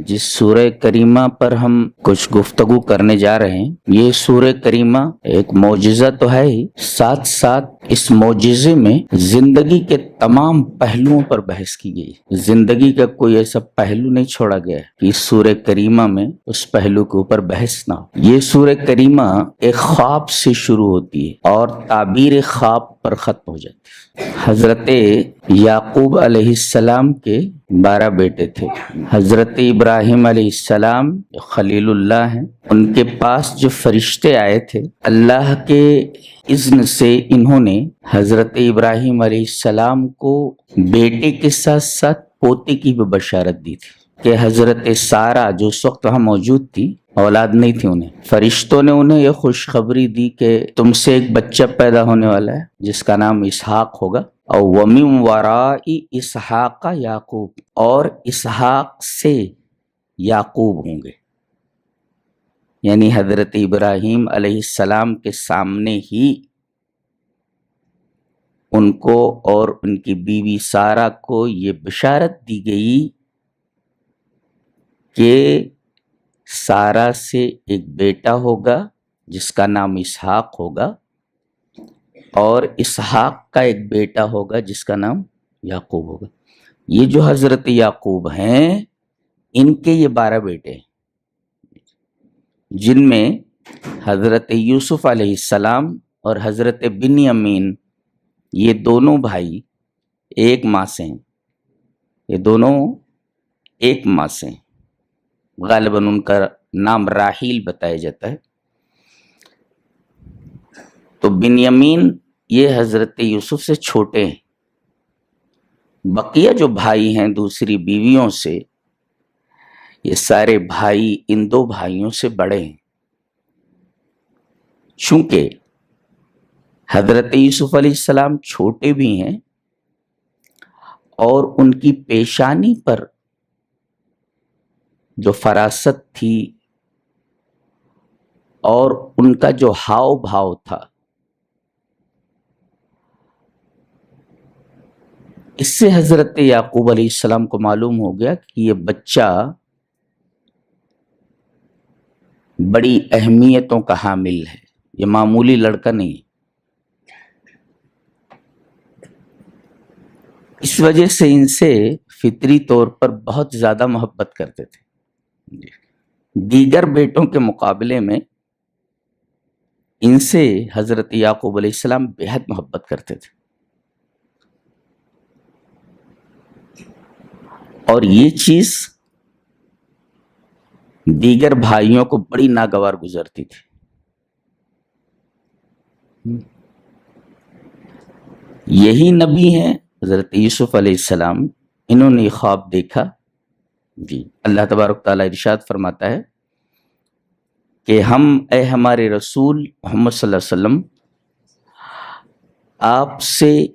جس سورہ کریمہ پر ہم کچھ گفتگو کرنے جا رہے ہیں، یہ سورہ کریمہ ایک معجزہ تو ہے ہی، ساتھ ساتھ اس معجزے میں زندگی کے تمام پہلوؤں پر بحث کی گئی ہے۔ زندگی کا کوئی ایسا پہلو نہیں چھوڑا گیا ہے کہ اس سورہ کریمہ میں اس پہلو کے اوپر بحث نہ ہو۔ یہ سورہ کریمہ ایک خواب سے شروع ہوتی ہے اور تعبیر خواب پر ختم ہو جاتی ہے۔ حضرت یعقوب علیہ السلام کے 12 بیٹے تھے۔ حضرت ابراہیم علیہ السلام خلیل اللہ ہیں، ان کے پاس جو فرشتے آئے تھے، اللہ کے اذن سے انہوں نے حضرت ابراہیم علیہ السلام کو بیٹے کے ساتھ ساتھ پوتے کی بھی بشارت دی تھی کہ حضرت سارہ جو اس وقت وہاں موجود تھی، اولاد نہیں تھی انہیں، فرشتوں نے انہیں یہ خوشخبری دی کہ تم سے ایک بچہ پیدا ہونے والا ہے جس کا نام اسحاق ہوگا، اور وَمِن وَرَاءِ اسحاق یعقوب، اور اسحاق سے یعقوب ہوں گے، یعنی حضرت ابراہیم علیہ السلام کے سامنے ہی ان کو اور ان کی بیوی سارہ کو یہ بشارت دی گئی کہ سارہ سے ایک بیٹا ہوگا جس کا نام اسحاق ہوگا، اور اسحاق کا ایک بیٹا ہوگا جس کا نام یعقوب ہوگا۔ یہ جو حضرت یعقوب ہیں، ان کے یہ 12 بیٹے ہیں، جن میں حضرت یوسف علیہ السلام اور حضرت بنیامین، یہ دونوں بھائی ایک ماں سے ہیں، یہ دونوں ایک ماں سے ہیں۔ غالباً ان کا نام راحیل بتایا جاتا ہے۔ تو بنیامین یہ حضرت یوسف سے چھوٹے ہیں، بقیہ جو بھائی ہیں دوسری بیویوں سے، یہ سارے بھائی ان 2 بھائیوں سے بڑے ہیں۔ چونکہ حضرت یوسف علیہ السلام چھوٹے بھی ہیں اور ان کی پیشانی پر جو فراست تھی اور ان کا جو ہاؤ بھاؤ تھا، اس سے حضرت یعقوب علیہ السلام کو معلوم ہو گیا کہ یہ بچہ بڑی اہمیتوں کا حامل ہے، یہ معمولی لڑکا نہیں ہے۔ اس وجہ سے ان سے فطری طور پر بہت زیادہ محبت کرتے تھے، دیگر بیٹوں کے مقابلے میں ان سے حضرت یعقوب علیہ السلام بے حد محبت کرتے تھے، اور یہ چیز دیگر بھائیوں کو بڑی ناگوار گزرتی تھی۔ یہی نبی ہیں حضرت یوسف علیہ السلام، انہوں نے خواب دیکھا۔ جی اللہ تبارک تعالیٰ ارشاد فرماتا ہے کہ اے ہمارے رسول محمد صلی اللہ علیہ وسلم، آپ سے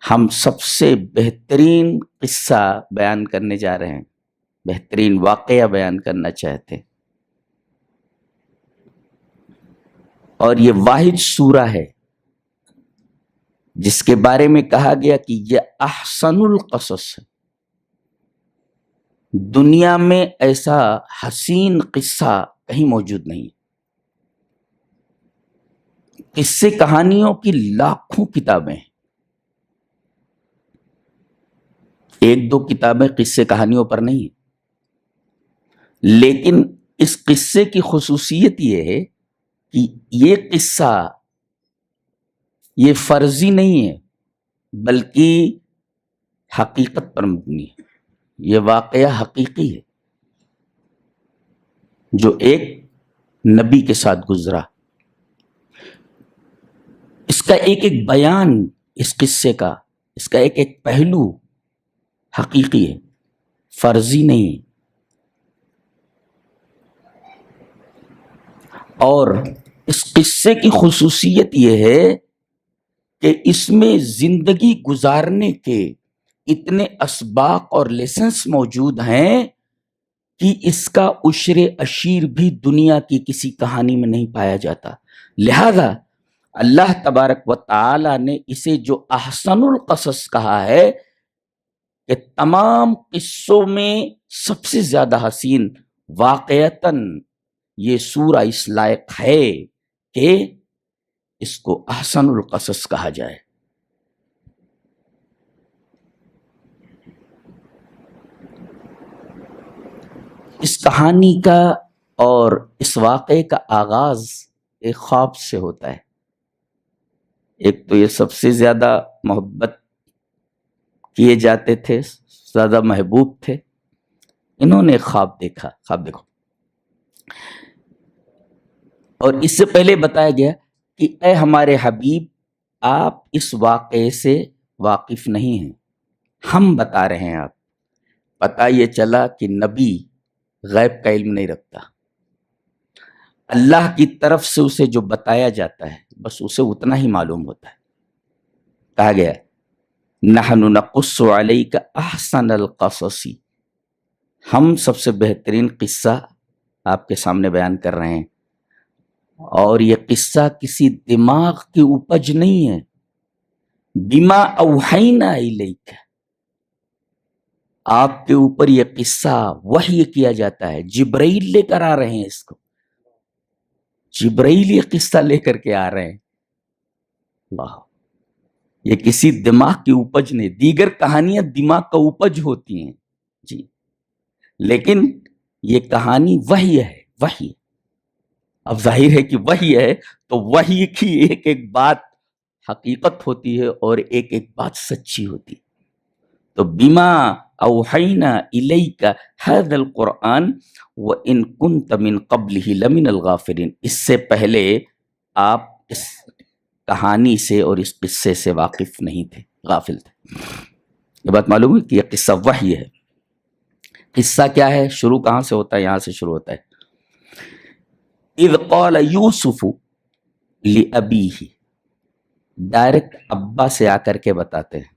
ہم سب سے بہترین قصہ بیان کرنے جا رہے ہیں، بہترین واقعہ بیان کرنا چاہتے ہیں، اور یہ واحد سورہ ہے جس کے بارے میں کہا گیا کہ یہ احسن القصص ہے۔ دنیا میں ایسا حسین قصہ کہیں موجود نہیں۔ قصے کہانیوں کی لاکھوں کتابیں ہیں، 1-2 کتابیں قصے کہانیوں پر نہیں ہیں، لیکن اس قصے کی خصوصیت یہ ہے کہ یہ قصہ یہ فرضی نہیں ہے بلکہ حقیقت پر مبنی ہے، یہ واقعہ حقیقی ہے جو ایک نبی کے ساتھ گزرا۔ اس کا ایک ایک بیان، اس قصے کا، اس کا ایک ایک پہلو حقیقی ہے، فرضی نہیں ہے۔ اور اس قصے کی خصوصیت یہ ہے کہ اس میں زندگی گزارنے کے اتنے اسباق اور لیسنس موجود ہیں کہ اس کا عشر اشیر بھی دنیا کی کسی کہانی میں نہیں پایا جاتا۔ لہذا اللہ تبارک و تعالی نے اسے جو احسن القصص کہا ہے، کہ تمام قصوں میں سب سے زیادہ حسین واقعتاً یہ سورہ اس لائق ہے کہ اس کو احسن القصص کہا جائے. اس کہانی کا اور اس واقعے کا آغاز ایک خواب سے ہوتا ہے. ایک تو یہ سب سے زیادہ محبت کیے جاتے تھے، زیادہ محبوب تھے. انہوں نے خواب دیکھا. خواب دیکھو، اور اس سے پہلے بتایا گیا کہ اے ہمارے حبیب، آپ اس واقعے سے واقف نہیں ہیں، ہم بتا رہے ہیں. آپ پتہ یہ چلا کہ نبی غیب کا علم نہیں رکھتا. اللہ کی طرف سے اسے جو بتایا جاتا ہے بس اسے اتنا ہی معلوم ہوتا ہے. کہا گیا نحن نقص علیک احسن القصص، ہم سب سے بہترین قصہ آپ کے سامنے بیان کر رہے ہیں. اور یہ قصہ کسی دماغ کی اپج نہیں ہے. بما اوحینا الیک، آپ کے اوپر یہ قصہ وحی کیا جاتا ہے. جبرائیل لے کر آ رہے ہیں اس کو، جبرائیل یہ قصہ لے کر کے آ رہے ہیں. اللہ، یہ کسی دماغ کی اپج نہیں. دیگر کہانیاں دماغ کا اپج ہوتی ہیں جی، لیکن یہ کہانی وحی ہے. وحی اب ظاہر ہے کہ وحی ہے تو وحی کی ایک ایک بات حقیقت ہوتی ہے اور ایک ایک بات سچی ہوتی. تو بما اوحینا الیک ھذا القرآن وان کنت من قبلہ لمن الغافلین، اس سے پہلے آپ اس کہانی سے اور اس قصے سے واقف نہیں تھے، غافل تھے. یہ بات معلوم ہے کہ یہ قصہ وحی ہے. قصہ کیا ہے؟ شروع کہاں سے ہوتا ہے؟ یہاں سے شروع ہوتا ہے. اذ قال یوسف لابیہ، ڈائریکٹ ابا سے آ کر کے بتاتے ہیں.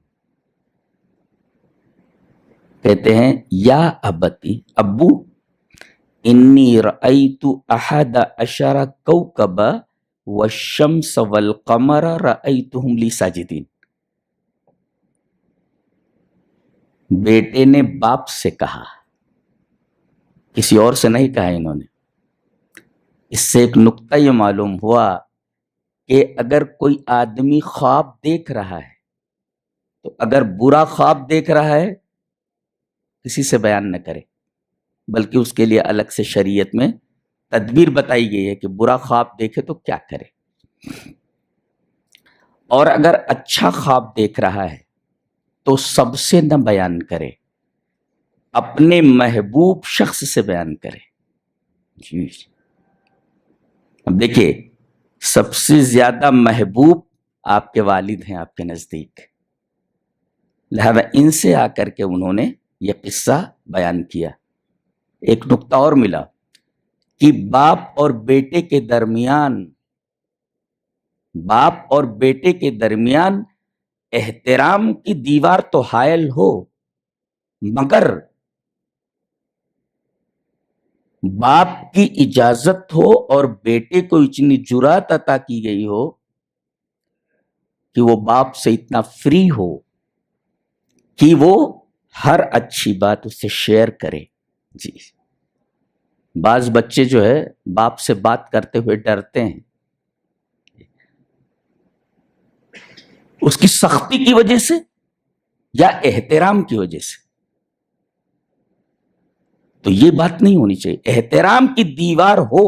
کہتے ہیں یا ابتی، ابو، انی رأیت احد عشر کوکبا والشمس والقمر رأیتہم لی ساجدین. بیٹے نے باپ سے کہا، کسی اور سے نہیں کہا انہوں نے. اس سے ایک نقطہ یہ معلوم ہوا کہ اگر کوئی آدمی خواب دیکھ رہا ہے تو اگر برا خواب دیکھ رہا ہے کسی سے بیان نہ کرے، بلکہ اس کے لیے الگ سے شریعت میں تدبیر بتائی گئی ہے کہ برا خواب دیکھے تو کیا کرے. اور اگر اچھا خواب دیکھ رہا ہے تو سب سے نہ بیان کرے، اپنے محبوب شخص سے بیان کرے. جی، اب دیکھیے، سب سے زیادہ محبوب آپ کے والد ہیں آپ کے نزدیک، لہذا ان سے آ کر کے انہوں نے یہ قصہ بیان کیا. ایک نقطہ اور ملا کہ باپ اور بیٹے کے درمیان احترام کی دیوار تو حائل ہو، مگر باپ کی اجازت ہو اور بیٹے کو اتنی جرات عطا کی گئی ہو کہ وہ باپ سے اتنا فری ہو کہ وہ ہر اچھی بات اس سے شیئر کرے. جی، بعض بچے جو ہے باپ سے بات کرتے ہوئے ڈرتے ہیں، اس کی سختی کی وجہ سے یا احترام کی وجہ سے. تو یہ بات نہیں ہونی چاہیے. احترام کی دیوار ہو،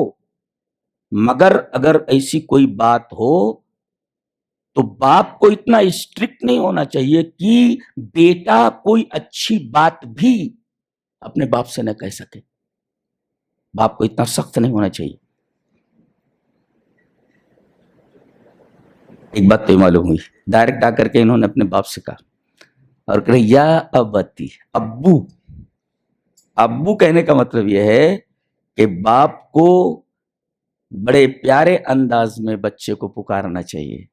مگر اگر ایسی کوئی بات ہو تو باپ کو اتنا اسٹرکٹ نہیں ہونا چاہیے کہ بیٹا کوئی اچھی بات بھی اپنے باپ سے نہ کہہ سکے. باپ کو اتنا سخت نہیں ہونا چاہیے. ایک بات تو معلوم ہوئی، ڈائریکٹ آ کر کے انہوں نے اپنے باپ سے کہا اور کہا یا ابتی، ابو. ابو کہنے کا مطلب یہ ہے کہ باپ کو بڑے پیارے انداز میں بچے کو پکارنا چاہیے.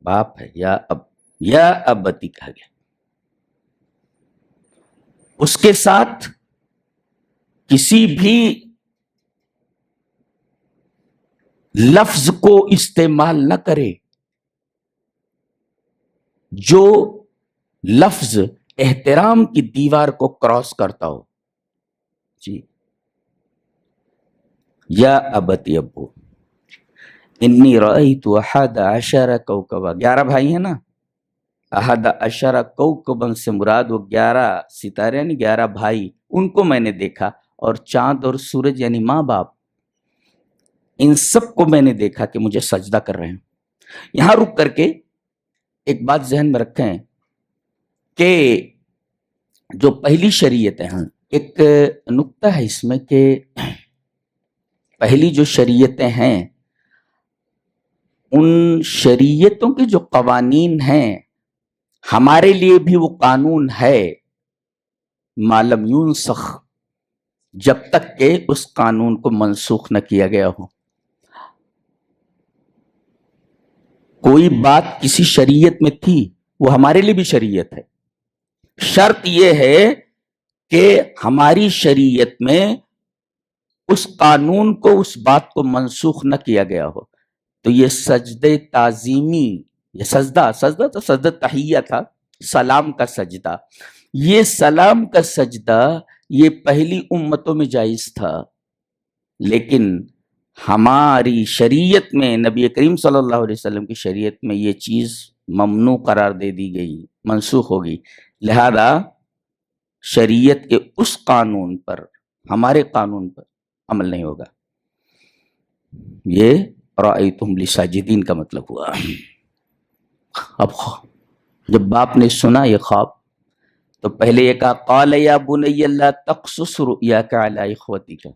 باپ ہے، یا ابتی کہا گیا. اس کے ساتھ کسی بھی لفظ کو استعمال نہ کرے جو لفظ احترام کی دیوار کو کراس کرتا ہو. جی یا ابتی ابو انی رأیت احد عشر کوکبا، 11 بھائی ہیں نا. احد عشر کوکبا سے مراد وہ 11 ستارے یعنی 11 بھائی، ان کو میں نے دیکھا، اور چاند اور سورج یعنی ماں باپ، ان سب کو میں نے دیکھا کہ مجھے سجدہ کر رہے ہیں. یہاں رک کر کے ایک بات ذہن میں رکھیں کہ جو پہلی شریعتیں ہیں، ایک نقطہ ہے اس میں کہ پہلی جو شریعتیں ہیں ان شریعتوں کے جو قوانین ہیں ہمارے لیے بھی وہ قانون ہے ما لم ينسخ، جب تک کہ اس قانون کو منسوخ نہ کیا گیا ہو. کوئی بات کسی شریعت میں تھی وہ ہمارے لیے بھی شریعت ہے. شرط یہ ہے کہ ہماری شریعت میں اس قانون کو، اس بات کو منسوخ نہ کیا گیا ہو. تو یہ سجدہ تعظیمی، یہ سجدہ تو سجدہ تحیہ تھا، سلام کا سجدہ. یہ سلام کا سجدہ یہ پہلی امتوں میں جائز تھا، لیکن ہماری شریعت میں، نبی کریم صلی اللہ علیہ وسلم کی شریعت میں یہ چیز ممنوع قرار دے دی گئی، منسوخ ہوگی. لہذا شریعت کے اس قانون پر، ہمارے قانون پر عمل نہیں ہوگا. یہ رأیتہم لساجدین کا مطلب ہوا. اب جب باپ نے سنا یہ خواب تو پہلے یہ کہا قال یا بنی لا تقصص رؤیاک علی اخوتک،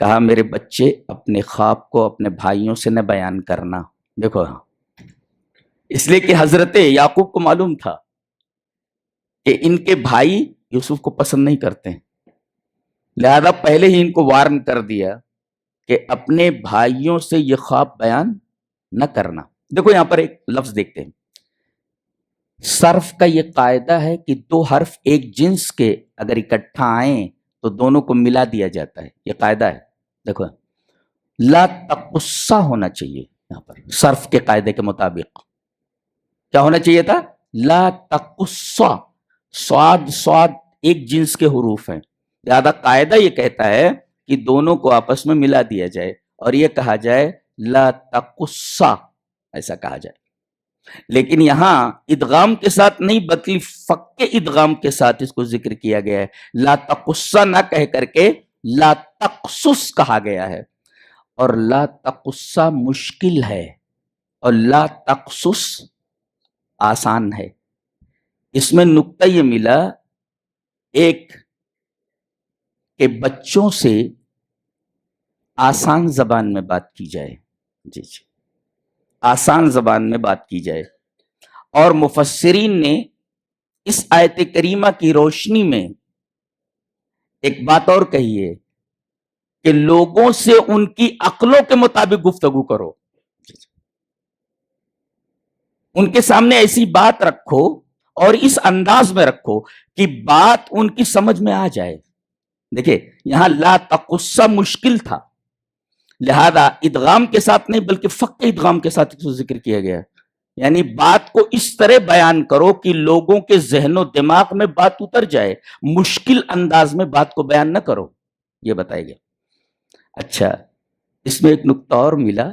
کہا میرے بچے اپنے خواب کو اپنے بھائیوں سے نہ بیان کرنا. دیکھو، اس لیے کہ حضرت یعقوب کو معلوم تھا کہ ان کے بھائی یوسف کو پسند نہیں کرتے، لہذا پہلے ہی ان کو وارن کر دیا کہ اپنے بھائیوں سے یہ خواب بیان نہ کرنا. دیکھو یہاں پر ایک لفظ دیکھتے ہیں. صرف کا یہ قاعدہ ہے کہ دو حرف ایک جنس کے اگر اکٹھا آئیں تو دونوں کو ملا دیا جاتا ہے، یہ قاعدہ ہے. دیکھو لا تقصہ ہونا چاہیے یہاں پر، صرف کے قاعدے کے مطابق کیا ہونا چاہیے تھا؟ لا تقصہ. صاد ایک جنس کے حروف ہیں، لہذا قاعدہ یہ کہتا ہے کہ دونوں کو آپس میں ملا دیا جائے اور یہ کہا جائے لا تقصہ، ایسا کہا جائے. لیکن یہاں ادغام کے ساتھ نہیں بلکہ فک ادغام کے ساتھ اس کو ذکر کیا گیا ہے. لا تقصہ نہ کہہ کر کے لا تقصص کہا گیا ہے، اور لا تقصہ مشکل ہے اور لا تقصص آسان ہے. اس میں نقطہ یہ ملا ایک کہ بچوں سے آسان زبان میں بات کی جائے، جی آسان زبان میں بات کی جائے. اور مفسرین نے اس آیت کریمہ کی روشنی میں ایک بات اور کہی ہے کہ لوگوں سے ان کی عقلوں کے مطابق گفتگو کرو. ان کے سامنے ایسی بات رکھو اور اس انداز میں رکھو کہ بات ان کی سمجھ میں آ جائے. دیکھیں یہاں لا تقصہ مشکل تھا، لہذا ادغام کے ساتھ نہیں بلکہ فق ادغام کے ساتھ اس کو ذکر کیا گیا. یعنی بات کو اس طرح بیان کرو کہ لوگوں کے ذہن و دماغ میں بات اتر جائے، مشکل انداز میں بات کو بیان نہ کرو، یہ بتایا گیا. اچھا، اس میں ایک نقطہ اور ملا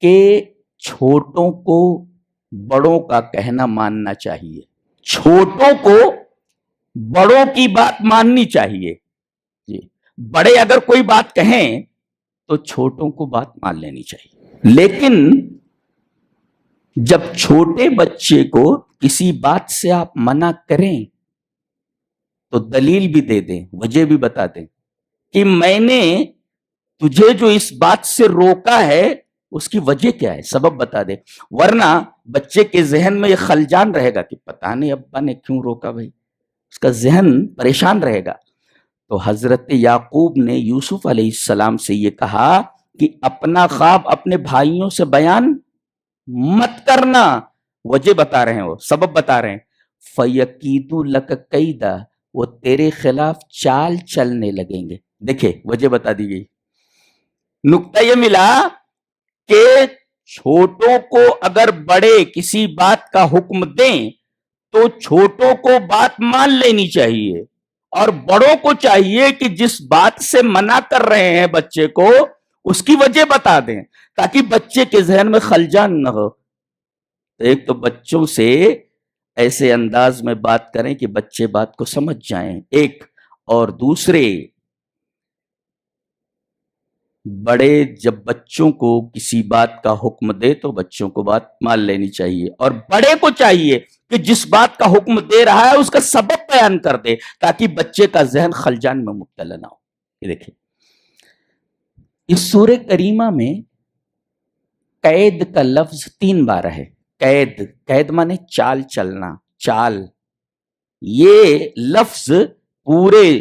کہ چھوٹوں کو بڑوں کا کہنا ماننا چاہیے، چھوٹوں کو بڑوں کی بات ماننی چاہیے. جی بڑے اگر کوئی بات کہیں تو چھوٹوں کو بات مان لینی چاہیے. لیکن جب چھوٹے بچے کو کسی بات سے آپ منع کریں تو دلیل بھی دے دیں، وجہ بھی بتا دیں کہ میں نے تجھے جو اس بات سے روکا ہے اس کی وجہ کیا ہے، سبب بتا دے. ورنہ بچے کے ذہن میں یہ خلجان رہے گا کہ پتہ نہیں ابا نے کیوں روکا، بھائی اس کا ذہن پریشان رہے گا. تو حضرت یعقوب نے یوسف علیہ السلام سے یہ کہا کہ اپنا خواب اپنے بھائیوں سے بیان مت کرنا. وجہ بتا رہے ہیں، وہ سبب بتا رہے ہیں. فَيَكِيدُ لَكَ كَيْدًا، وہ تیرے خلاف چال چلنے لگیں گے. دیکھیں وجہ بتا دی گئی. نقطہ یہ ملا کہ چھوٹوں کو اگر بڑے کسی بات کا حکم دیں تو چھوٹوں کو بات مان لینی چاہیے اور بڑوں کو چاہیے کہ جس بات سے منع کر رہے ہیں بچے کو اس کی وجہ بتا دیں تاکہ بچے کے ذہن میں خلجان نہ ہو. ایک تو بچوں سے ایسے انداز میں بات کریں کہ بچے بات کو سمجھ جائیں ایک، اور دوسرے بڑے جب بچوں کو کسی بات کا حکم دے تو بچوں کو بات مان لینی چاہیے، اور بڑے کو چاہیے کہ جس بات کا حکم دے رہا ہے اس کا سبب بیان کر دے تاکہ بچے کا ذہن خلجان میں مبتلا نہ ہو. یہ دیکھیں اس سورہ کریمہ میں قید کا لفظ 3 بار ہے. قید، قید مانے چال چلنا، چال. یہ لفظ پورے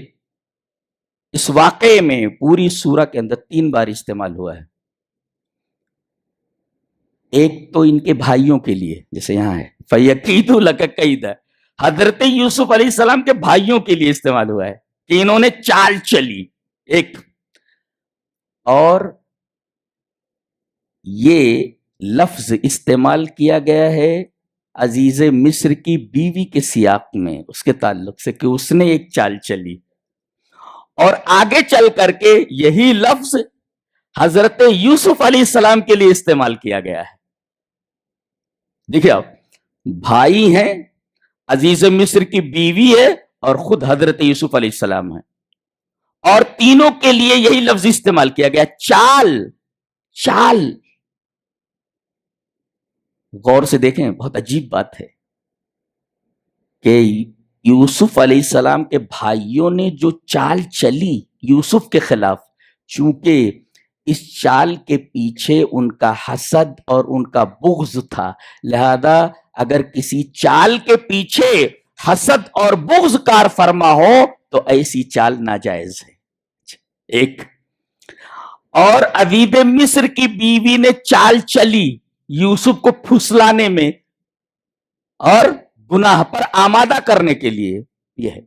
اس واقعے میں پوری سورہ کے اندر 3 بار استعمال ہوا ہے. ایک تو ان کے بھائیوں کے لیے، جیسے یہاں ہے فَيَكِيدُ لَكَ كَيْدًا، حضرت یوسف علیہ السلام کے بھائیوں کے لیے استعمال ہوا ہے کہ انہوں نے چال چلی ایک. اور یہ لفظ استعمال کیا گیا ہے عزیز مصر کی بیوی کے سیاق میں اس کے تعلق سے کہ اس نے ایک چال چلی، اور آگے چل کر کے یہی لفظ حضرت یوسف علیہ السلام کے لیے استعمال کیا گیا ہے. دیکھیں آپ، بھائی ہیں، عزیز مصر کی بیوی ہے، اور خود حضرت یوسف علیہ السلام ہے، اور تینوں کے لیے یہی لفظ استعمال کیا گیا، چال. چال غور سے دیکھیں، بہت عجیب بات ہے کہ یوسف علیہ السلام کے بھائیوں نے جو چال چلی یوسف کے خلاف، چونکہ اس چال کے پیچھے ان کا حسد اور ان کا بغض تھا، لہذا اگر کسی چال کے پیچھے حسد اور بغض کار فرما ہو تو ایسی چال ناجائز ہے. ایک اور عزیز مصر کی بیوی نے چال چلی یوسف کو پھسلانے میں اور گناہ پر آمادہ کرنے کے لیے. یہ ہے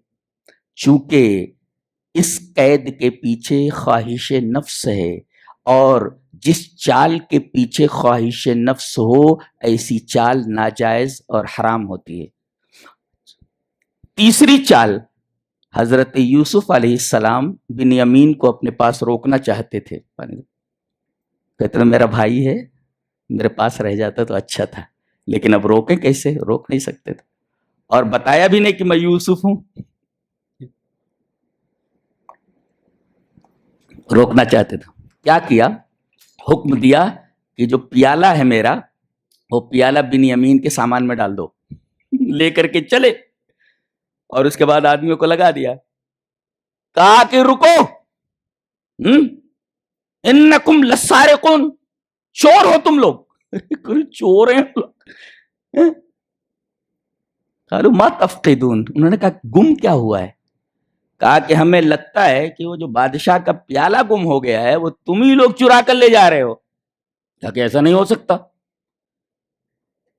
چونکہ اس قید کے پیچھے خواہش نفس ہے، اور جس چال کے پیچھے خواہش نفس ہو ایسی چال ناجائز اور حرام ہوتی ہے. تیسری چال، حضرت یوسف علیہ السلام بنیامین کو اپنے پاس روکنا چاہتے تھے، کہتے ہیں میرا بھائی ہے، میرے پاس رہ جاتا تو اچھا تھا، لیکن اب روکیں کیسے، روک نہیں سکتے تھے، اور بتایا بھی نہیں کہ میں یوسف ہوں. روکنا چاہتے تھے، کیا کیا، حکم دیا کہ جو پیالہ ہے میرا وہ پیالہ بنیامین کے سامان میں ڈال دو، لے کر کے چلے، اور اس کے بعد آدمیوں کو لگا دیا، کہا کہ رکو، انکم لسارقون، چور ہو تم لوگ. چور ہیں قالوا ما تفقدون، انہوں نے کہا گم کیا ہوا ہے؟ کہا کہ ہمیں لگتا ہے کہ وہ جو بادشاہ کا پیالہ گم ہو گیا ہے وہ تم ہی لوگ چرا کر لے جا رہے ہو. کہا کہ ایسا نہیں ہو سکتا.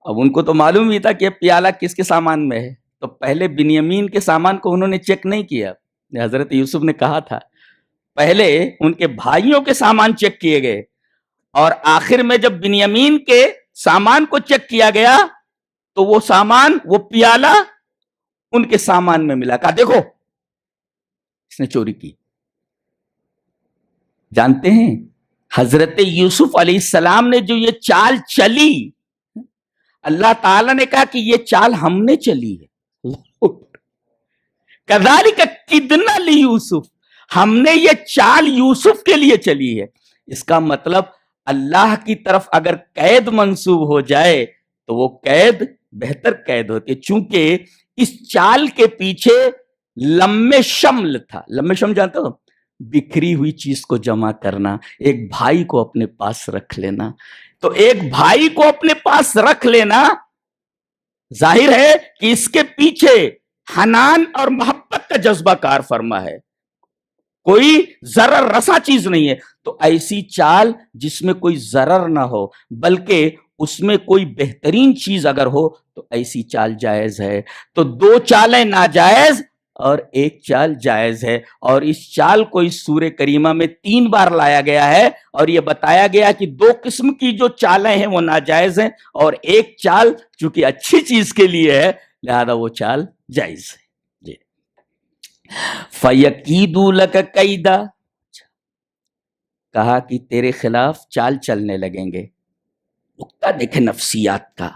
اب ان کو تو معلوم ہی تھا کہ پیالہ کس کے سامان میں ہے، تو پہلے بنیامین کے سامان کو انہوں نے چیک نہیں کیا. حضرت یوسف نے کہا تھا پہلے ان کے بھائیوں کے سامان چیک کیے گئے، اور آخر میں جب بنیامین کے سامان کو چیک کیا گیا تو وہ سامان، وہ پیالہ ان کے سامان میں ملا. کہا دیکھو اس نے چوری کی. جانتے ہیں حضرت یوسف علیہ السلام نے جو یہ چال چلی، اللہ تعالیٰ نے کہا کہ یہ چال ہم نے چلی ہے. کذالک کدنا لیوسف، ہم نے یہ چال یوسف کے لیے چلی ہے. اس کا مطلب اللہ کی طرف اگر قید منسوب ہو جائے تو وہ قید بہتر قید ہوتی ہے، چونکہ اس چال کے پیچھے لم شمل تھا. لم شمل جانتے ہو، بکھری ہوئی چیز کو جمع کرنا، ایک بھائی کو اپنے پاس رکھ لینا. تو ایک بھائی کو اپنے پاس رکھ لینا ظاہر ہے کہ اس کے پیچھے حنان اور محبت کا جذبہ کار فرما ہے، کوئی ضرر رسا چیز نہیں ہے. تو ایسی چال جس میں کوئی ضرر نہ ہو بلکہ اس میں کوئی بہترین چیز اگر ہو تو ایسی چال جائز ہے. تو 2 چالیں ناجائز اور ایک چال جائز ہے، اور اس چال کو اس سورہ کریمہ میں 3 بار لایا گیا ہے، اور یہ بتایا گیا کہ 2 قسم کی جو چالیں ہیں وہ ناجائز ہیں، اور ایک چال چونکہ اچھی چیز کے لیے ہے لہذا وہ چال جائز ہے جی. فَيَكِيدُوا لَكَ كَيْدًا، کہا کہ تیرے خلاف چال چلنے لگیں گے. نقطہ دیکھیں نفسیات کا،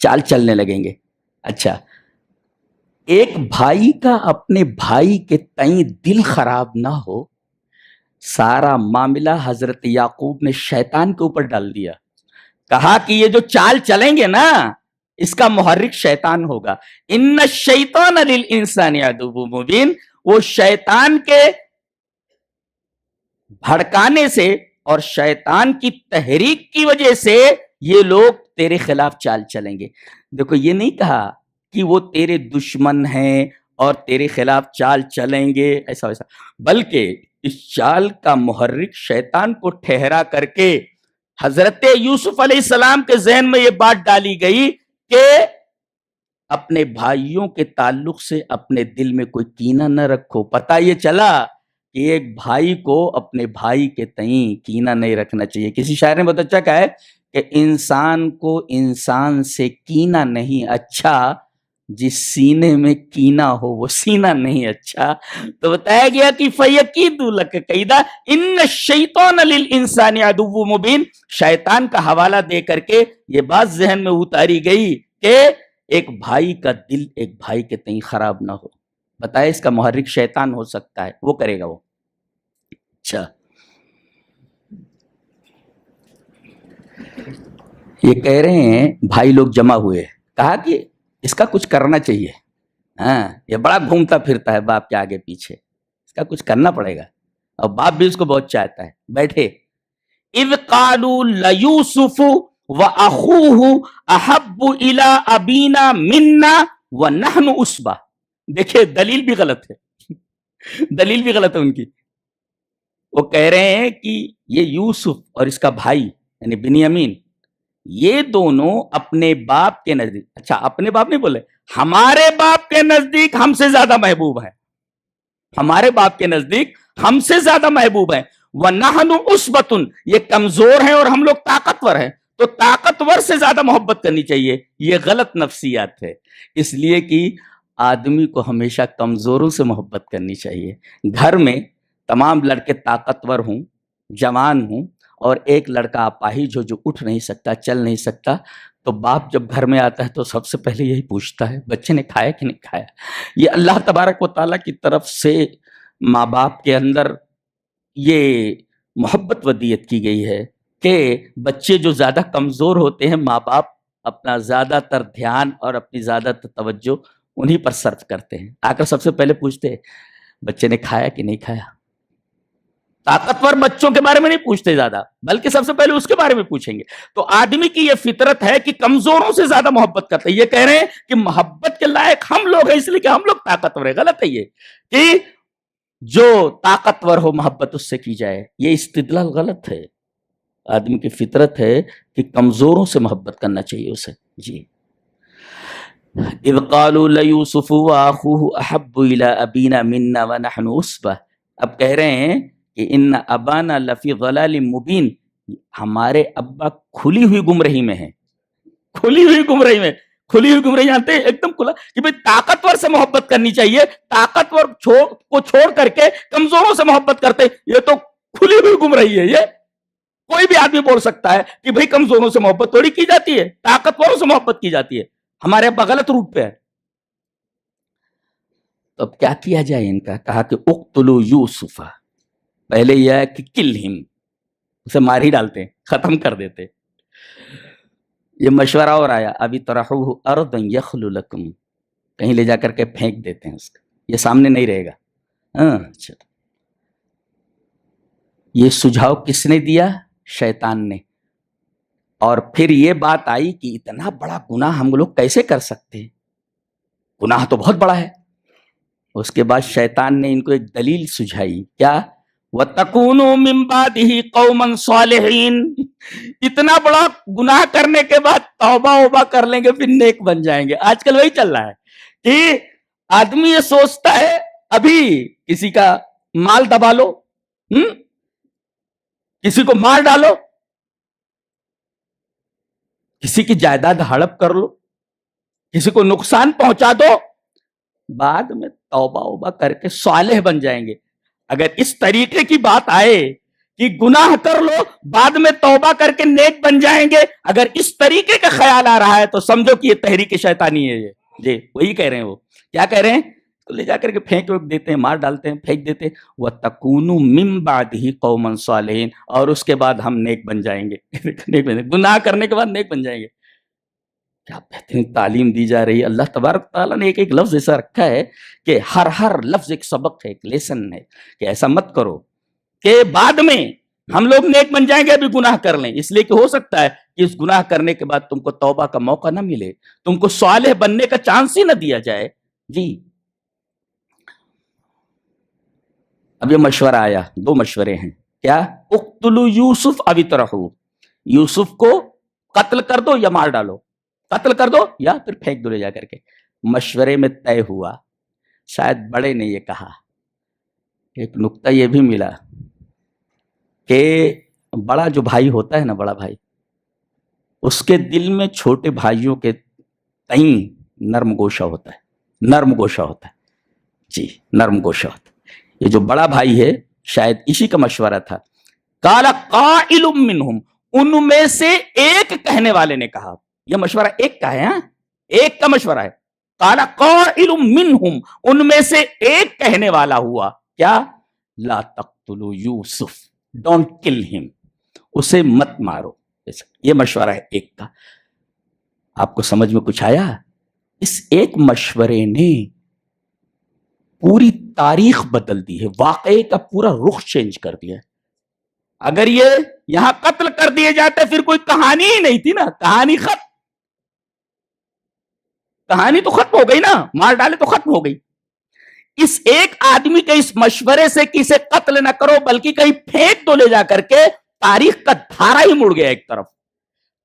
چال چلنے لگیں گے. اچھا، ایک بھائی کا اپنے بھائی کے تئیں دل خراب نہ ہو، سارا معاملہ حضرت یعقوب نے شیطان کے اوپر ڈال دیا. کہا کہ یہ جو چال چلیں گے نا، اس کا محرک شیطان ہوگا. ان الشیطان للانسان عدو مبین، وہ شیطان کے بھڑکانے سے اور شیطان کی تحریک کی وجہ سے یہ لوگ تیرے خلاف چال چلیں گے. دیکھو یہ نہیں کہا کہ وہ تیرے دشمن ہیں اور تیرے خلاف چال چلیں گے ایسا ویسا، بلکہ اس چال کا محرک شیطان کو ٹھہرا کر کے حضرت یوسف علیہ السلام کے ذہن میں یہ بات ڈالی گئی کہ اپنے بھائیوں کے تعلق سے اپنے دل میں کوئی کینہ نہ رکھو. پتہ یہ چلا کہ ایک بھائی کو اپنے بھائی کے تئیں کینہ نہیں رکھنا چاہیے. کسی شاعر نے بہت اچھا کہا ہے کہ انسان کو انسان سے کینہ نہیں اچھا، جس سینے میں کینہ ہو وہ سینہ نہیں اچھا. تو بتایا گیا کہ فَيَكِيدُوا لَكَ كَيْدًا إِنَّ الشَّيْطَانَ لِلْإِنسَانِ عَدُوٌّ مُبِينٌ. شیطان کا حوالہ دے کر کے یہ بات ذہن میں اتاری گئی کہ ایک بھائی کا دل ایک بھائی کے تئیں خراب نہ ہو. بتائے اس کا محرک شیطان ہو سکتا ہے، وہ کرے گا وہ. اچھا، یہ کہہ رہے ہیں بھائی لوگ جمع ہوئے، کہا کہ اس کا کچھ کرنا چاہیے. ہاں، یہ بڑا گھومتا پھرتا ہے باپ کے آگے پیچھے، اس کا کچھ کرنا پڑے گا. اور باپ بھی اس کو بہت چاہتا ہے. بیٹھے. اذ قالوا لیوسف واخوہ احب الی ابینا منا ونحن عصبہ. دیکھیں دلیل بھی غلط ہے، دلیل بھی غلط ہے ان کی. وہ کہہ رہے ہیں کہ یہ یوسف اور اس کا بھائی یعنی بنیامین، یہ دونوں اپنے باپ کے نزدیک، اچھا اپنے باپ نہیں بولے، ہمارے باپ کے نزدیک ہم سے زیادہ محبوب ہیں، ہمارے باپ کے نزدیک ہم سے زیادہ محبوب ہیں. وَنَحْنُ عُصْبَةٌ، یہ کمزور ہیں اور ہم لوگ طاقتور ہیں، تو طاقتور سے زیادہ محبت کرنی چاہیے. یہ غلط نفسیات ہے، اس لیے کہ آدمی کو ہمیشہ کمزوروں سے محبت کرنی چاہیے. گھر میں تمام لڑکے طاقتور ہوں، جوان ہوں، اور ایک لڑکا اپاہج ہو جو اٹھ نہیں سکتا، چل نہیں سکتا، تو باپ جب گھر میں آتا ہے تو سب سے پہلے یہی پوچھتا ہے بچے نے کھایا کہ نہیں کھایا. یہ اللہ تبارک و تعالیٰ کی طرف سے ماں باپ کے اندر یہ محبت ودیت کی گئی ہے کہ بچے جو زیادہ کمزور ہوتے ہیں ماں باپ اپنا زیادہ تر دھیان اور اپنی زیادہ تر توجہ انہی پر صرف کرتے ہیں. آ کر سب سے پہلے پوچھتے ہیں بچے نے کھایا کہ نہیں کھایا. طاقتور بچوں کے بارے میں نہیں پوچھتے زیادہ، بلکہ سب سے پہلے اس کے بارے میں پوچھیں گے. تو آدمی کی یہ فطرت ہے کہ کمزوروں سے زیادہ محبت کرتا ہے. یہ کہہ رہے ہیں کہ محبت کے لائق ہم لوگ ہیں اس لیے کہ ہم لوگ طاقتور ہیں. غلط ہے یہ کہ جو طاقتور ہو محبت اس سے کی جائے، یہ استدلال غلط ہے. آدمی کی فطرت ہے کہ کمزوروں سے محبت کرنا چاہیے اسے. جی. اذ قالوا لیوسف واخوہ احب الی ابینا منا ونحن عصبہ. اب کہہ رہے ہیں کہ ان ابانا لفی ضلال مبین، ہمارے ابا کھلی ہوئی گمراہی میں ہیں. کھلی ہوئی گمراہی میں، کھلی ہوئی گمراہی جانتے ہیں ایک دم کھلا کہ بھئی طاقتور سے محبت کرنی چاہیے. طاقتور کو چھوڑ کر کے کمزوروں سے محبت کرتے، یہ تو کھلی ہوئی گمراہی ہے. یہ کوئی بھی آدمی بول سکتا ہے کہ بھئی کمزوروں سے محبت تھوڑی کی جاتی ہے، طاقتوروں سے محبت کی جاتی ہے. ہمارے ابا غلط روٹ پہ ہے. تو اب کیا کیا جائے ان کا؟ کہا کہ اقتلوا یوسف. پہلے یہ ہے کہ کل ہم، اسے مار ہی ڈالتے ہیں، ختم کر دیتے. یہ مشورہ اور آیا ابھی طرحوہ ارضا یخل لکم، کہیں لے جا کر کے پھینک دیتے ہیں اس کا، یہ سامنے نہیں رہے گا. اچھا، یہ سجھاؤ کس نے دیا؟ شیطان نے. اور پھر یہ بات آئی کہ اتنا بڑا گناہ ہم لوگ کیسے کر سکتے ہیں، گناہ تو بہت بڑا ہے. اس کے بعد شیطان نے ان کو ایک دلیل سجھائی. کیا؟ وَتَكُونُوا مِن بَعْدِهِ قَوْمًا صَالِحِينَ. اتنا بڑا گناہ کرنے کے بعد توبہ کر لیں گے پھر نیک بن جائیں گے. آج کل وہی چل رہا ہے کہ آدمی یہ سوچتا ہے ابھی کسی کا مال دبا لو، کسی کو مار ڈالو، کسی کی جائیداد ہڑپ کر لو، کسی کو نقصان پہنچا دو, بعد میں توبہ اوبہ کر کے صالح بن جائیں گے. اگر اس طریقے کی بات آئے کہ گناہ کر لو بعد میں توبہ کر کے نیک بن جائیں گے, اگر اس طریقے کا خیال آ رہا ہے تو سمجھو کہ یہ تحریک شیطانی ہے. یہ جی وہی کہہ رہے ہیں. وہ کیا کہہ رہے ہیں؟ تو لے جا کر کے پھینک دیتے ہیں, مار ڈالتے ہیں, پھینک دیتے ہیں. وَتَكُونُوا مِن بَعْدِهِ قَوْمًا صَالِحِينَ, اور اس کے بعد ہم نیک بن جائیں گے. گناہ کرنے کے بعد نیک بن جائیں گے. کیا بہترین تعلیم دی جا رہی ہے. اللہ تبارک تعالیٰ نے ایک لفظ ایسا رکھا ہے کہ ہر لفظ ایک سبق ہے, ایک لیسن ہے, کہ ایسا مت کرو کہ بعد میں ہم لوگ نیک بن جائیں گے ابھی گناہ کر لیں. اس لیے کہ ہو سکتا ہے کہ اس گناہ کرنے کے بعد تم کو توبہ کا موقع نہ ملے, تم کو صالح بننے کا چانس ہی نہ دیا جائے. جی اب یہ مشورہ آیا, 2 مشورے ہیں. کیا؟ اقتلوا یوسف او اطرحوا, یوسف کو قتل کر دو یا مار ڈالو, قتل کر دو یا پھر پھینک دو لے جا کر کے. مشورے میں طے ہوا, شاید بڑے نے یہ کہا. ایک نقطہ یہ بھی ملا کہ بڑا جو بھائی ہوتا ہے نا, بڑا بھائی, اس کے دل میں چھوٹے بھائیوں کے تئیں نرم گوشہ ہوتا ہے, نرم گوشہ ہوتا ہے. جی نرم گوشہ ہوتا ہے. یہ جو بڑا بھائی ہے شاید اسی کا مشورہ تھا. قال قائل منہم, ان میں سے ایک کہنے والے نے کہا. یہ مشورہ ایک کا ہے, ہاں ایک کا مشورہ ہے. قال قائل منہم, ان میں سے ایک کہنے والا ہوا. کیا؟ لا تقتلوا یوسف, ڈونٹ کل ہم, اسے مت مارو. یہ مشورہ ہے ایک کا. آپ کو سمجھ میں کچھ آیا؟ اس ایک مشورے نے پوری تاریخ بدل دی ہے, واقعے کا پورا رخ چینج کر دیا ہے. اگر یہ یہاں قتل کر دیے جاتے پھر کوئی کہانی ہی نہیں تھی نا, کہانی ختم, کہانی تو ختم ہو گئی نا, مار ڈالے تو ختم ہو گئی. اس ایک آدمی کے اس مشورے سے کہ اسے قتل نہ کرو بلکہ کہیں پھینک دو لے جا کر کے, تاریخ کا دھارا ہی مڑ گیا ایک طرف.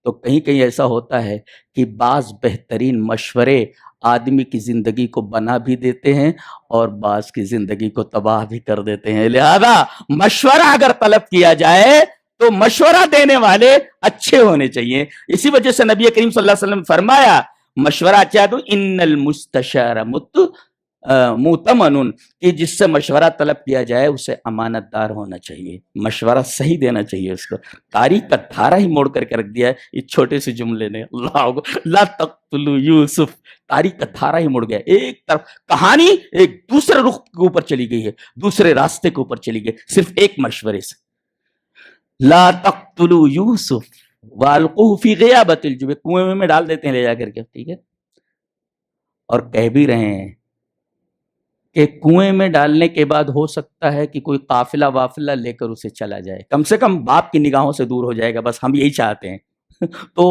تو کہیں کہیں ایسا ہوتا ہے کہ بعض بہترین مشورے آدمی کی زندگی کو بنا بھی دیتے ہیں اور بعض کی زندگی کو تباہ بھی کر دیتے ہیں. لہذا مشورہ اگر طلب کیا جائے تو مشورہ دینے والے اچھے ہونے چاہیے. اسی وجہ سے نبی کریم صلی اللہ علیہ وسلم نے فرمایا مشورہ اچھا دو, ان المستشار مؤتمن, کہ جس سے مشورہ طلب کیا جائے اسے امانت دار ہونا چاہیے, مشورہ صحیح دینا چاہیے اس کو. تاریخ کا دھارا ہی موڑ کر کے رکھ دیا ہے اس چھوٹے سے جملے نے. اللہ لا تقتلوا یوسف, تاریخ کا دھارا ہی مڑ گیا. ایک طرف کہانی ایک دوسرے رخ کے اوپر چلی گئی ہے, دوسرے راستے کے اوپر چلی گئی صرف ایک مشورے سے. لا تقتلوا یوسف والقوه فی غیابۃ الجب, کنویں میں ڈال دیتے ہیں لے جا کر کے. ٹھیک ہے, اور کہہ بھی رہے ہیں کہ کنویں میں ڈالنے کے بعد ہو سکتا ہے کہ کوئی قافلہ وافلہ لے کر اسے چلا جائے, کم سے کم باپ کی نگاہوں سے دور ہو جائے گا, بس ہم یہی چاہتے ہیں. تو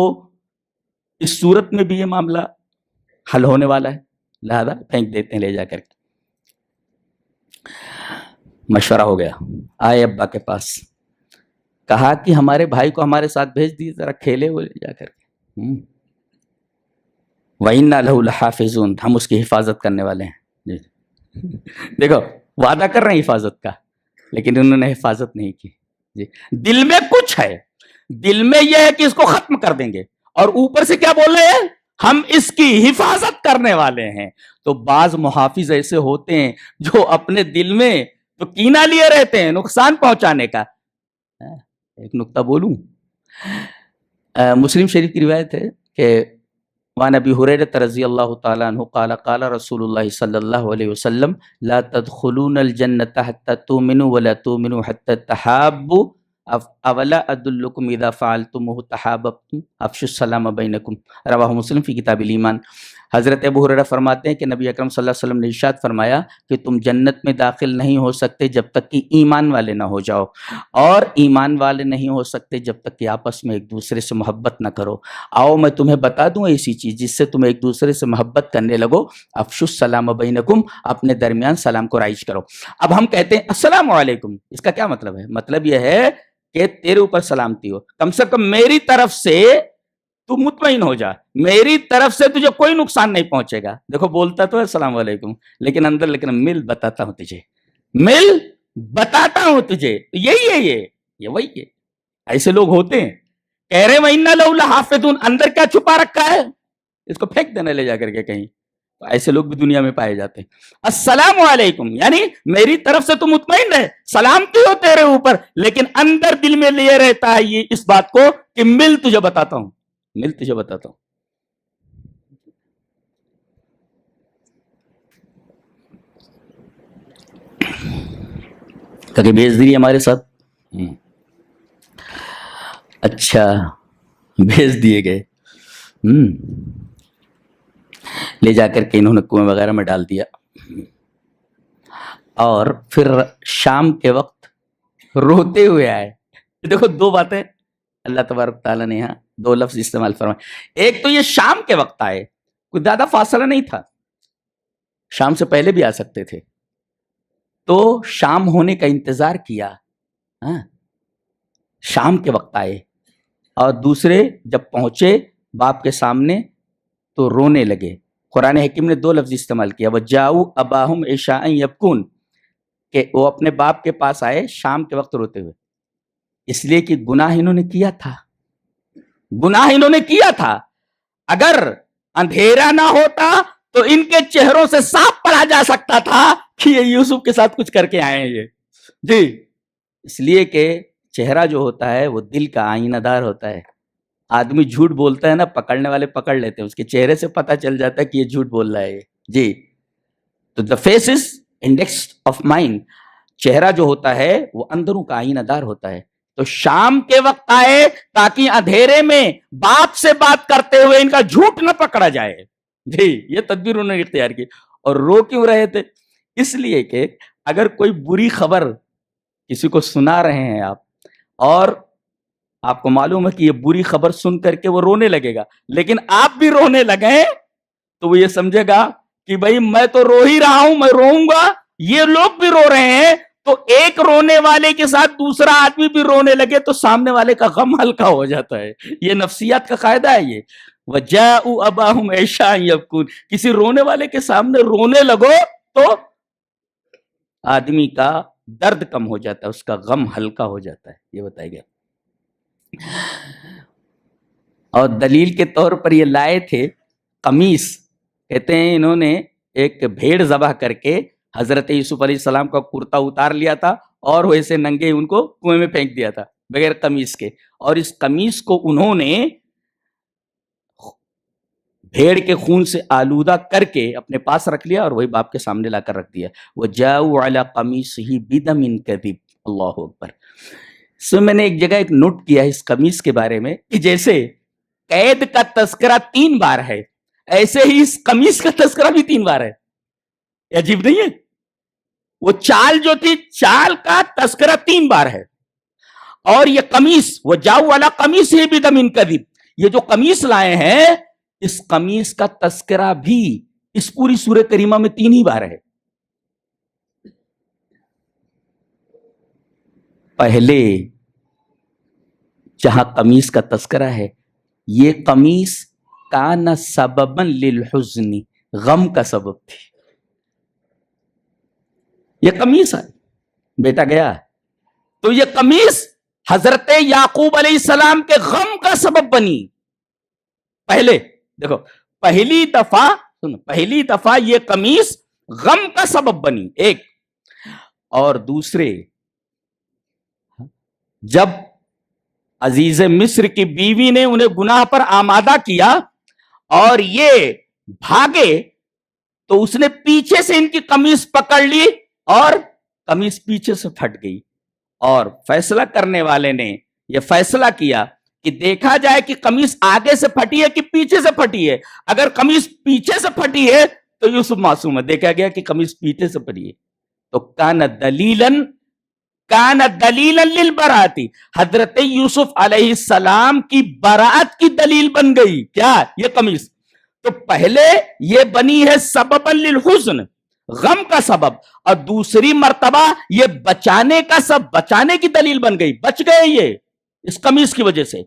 اس صورت میں بھی یہ معاملہ حل ہونے والا ہے, لہذا پھینک دیتے ہیں لے جا کر کے. مشورہ ہو گیا, آئے ابا کے پاس, کہا کہ ہمارے بھائی کو ہمارے ساتھ بھیج دیے, ذرا کھیلے وہ لے جا کر کے. وَإِنَّا لَهُ لَحَافِظُونَ, ہم اس کی حفاظت کرنے والے ہیں. دیکھو وعدہ کر رہے ہیں حفاظت کا, لیکن انہوں نے حفاظت نہیں کی. جی دل میں کچھ ہے, دل میں یہ ہے کہ اس کو ختم کر دیں گے, اور اوپر سے کیا بول رہے ہیں, ہم اس کی حفاظت کرنے والے ہیں. تو بعض محافظ ایسے ہوتے ہیں جو اپنے دل میں تو کینہ لیے رہتے ہیں نقصان پہنچانے کا. ایک نقطہ بولوں, مسلم شریف کی روایت ہے کہ وعن ابی ہریرہ رضی اللہ تعالیٰ عنہ قال قال رسول اللہ صلی اللہ علیہ وسلم لا تدخلون الجنة حتى تؤمنوا ولا تؤمنوا حتى تحابوا اولا ادلکم اذا فعلتموه تحاببتم افشوا السلام بینکم. رواہ مسلم فی کتاب الایمان. حضرت ابو ہریرہ فرماتے ہیں کہ نبی اکرم صلی اللہ علیہ وسلم نے ارشاد فرمایا کہ تم جنت میں داخل نہیں ہو سکتے جب تک کہ ایمان والے نہ ہو جاؤ, اور ایمان والے نہیں ہو سکتے جب تک کہ آپس میں ایک دوسرے سے محبت نہ کرو. آؤ میں تمہیں بتا دوں ایسی چیز جس سے تم ایک دوسرے سے محبت کرنے لگو. افشوا السلام بینکم, اپنے درمیان سلام کو رائج کرو. اب ہم کہتے ہیں السلام علیکم, اس کا کیا مطلب ہے؟ مطلب یہ ہے کہ تیرے اوپر سلامتی ہو, کم سے کم میری طرف سے تو مطمئن ہو جا, میری طرف سے تجھے کوئی نقصان نہیں پہنچے گا. دیکھو بولتا تو ہے السلام علیکم, لیکن اندر لیکن مل بتاتا ہوں تجھے, مل بتاتا ہوں تجھے. یہی ہے, یہ وہی ہے. ایسے لوگ ہوتے ہیں, کہہ رہے وَإِنَّا لَهُ لَحَافِظُونَ, اندر کیا چھپا رکھا ہے, اس کو پھینک دینا لے جا کر کے کہیں. تو ایسے لوگ بھی دنیا میں پائے جاتے ہیں. السلام علیکم یعنی میری طرف سے تو مطمئن رہے, سلامتی ہو تیرے اوپر, لیکن اندر دل میں لیے رہتا ہے یہ اس بات کو کہ مل تجھے بتاتا ہوں, مل تجھے بتاتا ہوں. کبھی بھیج دیجیے ہمارے ساتھ. اچھا بھیج دیے گئے. لے جا کر کے انہوں نے کنویں وغیرہ میں ڈال دیا, اور پھر شام کے وقت روتے ہوئے آئے. دیکھو دو باتیں اللہ تبارک تعالیٰ نے یہاں دو لفظ استعمال فرمائے. ایک تو یہ شام کے وقت آئے, کوئی زیادہ فاصلہ نہیں تھا, شام سے پہلے بھی آ سکتے تھے, تو شام ہونے کا انتظار کیا, شام کے وقت آئے. اور دوسرے جب پہنچے باپ کے سامنے تو رونے لگے. قرآن حکیم نے دو لفظ استعمال کیا, وَجَاءُوا أَبَاهُمْ عِشَاءً يَبْكُونَ, کہ وہ اپنے باپ کے پاس آئے شام کے وقت روتے ہوئے. اس لیے کہ گناہ انہوں نے کیا تھا, گناہ انہوں نے کیا تھا. اگر اندھیرا نہ ہوتا تو ان کے چہروں سے صاف پڑھا جا سکتا تھا کہ یہ یوسف کے ساتھ کچھ کر کے آئے ہیں یہ جی. اس لیے کہ چہرہ جو ہوتا ہے وہ دل کا آئینہ دار ہوتا ہے. آدمی جھوٹ بولتا ہے نا, پکڑنے والے پکڑ لیتے ہیں, اس کے چہرے سے پتہ چل جاتا ہے کہ یہ جھوٹ بول رہا ہے جی. تو the face is index of mind, چہرہ جو ہوتا ہے وہ اندروں کا آئینہ دار ہوتا ہے. تو شام کے وقت آئے تاکہ اندھیرے میں باپ سے بات کرتے ہوئے ان کا جھوٹ نہ پکڑا جائے جی. یہ تدبیر انہوں نے اختیار کی. اور رو کیوں رہے تھے؟ اس لیے کہ اگر کوئی بری خبر کسی کو سنا رہے ہیں آپ, اور آپ کو معلوم ہے کہ یہ بری خبر سن کر کے وہ رونے لگے گا, لیکن آپ بھی رونے لگے تو وہ یہ سمجھے گا کہ بھائی میں تو رو ہی رہا ہوں, میں روؤں گا, یہ لوگ بھی رو رہے ہیں, تو ایک رونے والے کے ساتھ دوسرا آدمی بھی رونے لگے تو سامنے والے کا غم ہلکا ہو جاتا ہے. یہ نفسیات کا قاعدہ ہے یہ. وَجَاءُوا أَبَاهُمْ عِشَاءً يَبْكُونَ, کسی رونے والے کے سامنے رونے لگو تو آدمی کا درد کم ہو جاتا ہے, اس کا غم ہلکا ہو جاتا ہے. یہ بتایا گیا. اور دلیل کے طور پر یہ لائے تھے قمیص. کہتے ہیں انہوں نے ایک بھیڑ ذبح کر کے حضرت یوسف علیہ السلام کا کرتا اتار لیا تھا, اور ویسے ننگے ان کو کنویں میں پھینک دیا تھا بغیر قمیص کے. اور اس قمیص کو انہوں نے بھیڑ کے خون سے آلودہ کر کے اپنے پاس رکھ لیا, اور وہی باپ کے سامنے لا کر رکھ دیا. وَجَاءُوا عَلَىٰ قَمِيصِهِ بِدَمٍ كَذِبٍ. اللہ اکبر. سو میں نے ایک جگہ ایک نوٹ کیا اس قمیص کے بارے میں کہ جیسے قید کا تذکرہ 3 بار ہے, ایسے ہی اس قمیص کا تذکرہ بھی 3 بار ہے. عجیب نہیں ہے؟ وہ چال جو تھی, چال کا تذکرہ 3 بار ہے, اور یہ قمیص وَجَاءُوا عَلَىٰ قَمِيصِهِ بِدَمٍ كَذِبٍ, یہ جو قمیص لائے ہیں اس قمیص کا تذکرہ بھی اس پوری سورہ کریمہ میں 3 ہی بار ہے. پہلے جہاں قمیص کا تذکرہ ہے, یہ قمیص کان سببا للحزن, غم کا سبب تھی. یہ قمیص ہے, بیٹا گیا, تو یہ قمیص حضرت یعقوب علیہ السلام کے غم کا سبب بنی. پہلے دیکھو, پہلی دفعہ یہ قمیص غم کا سبب بنی, ایک. اور دوسرے, جب عزیز مصر کی بیوی نے انہیں گناہ پر آمادہ کیا اور یہ بھاگے, تو اس نے پیچھے سے ان کی قمیص پکڑ لی اور قمیص پیچھے سے پھٹ گئی. اور فیصلہ کرنے والے نے یہ فیصلہ کیا کہ دیکھا جائے کہ قمیص آگے سے پھٹی ہے کہ پیچھے سے پھٹی ہے. اگر قمیص پیچھے سے پھٹی ہے تو یوسف معصوم ہے. دیکھا گیا کہ قمیص پیچھے سے پھٹی ہے, تو کان دلیلا للبراءتی, حضرت یوسف علیہ السلام کی براءت کی دلیل بن گئی. کیا؟ یہ قمیص. تو پہلے یہ بنی ہے سببا للحزن, غم کا سبب, اور دوسری مرتبہ یہ بچانے کا سبب, بچانے کی دلیل بن گئی, بچ گئے یہ اس قمیص کی وجہ سے.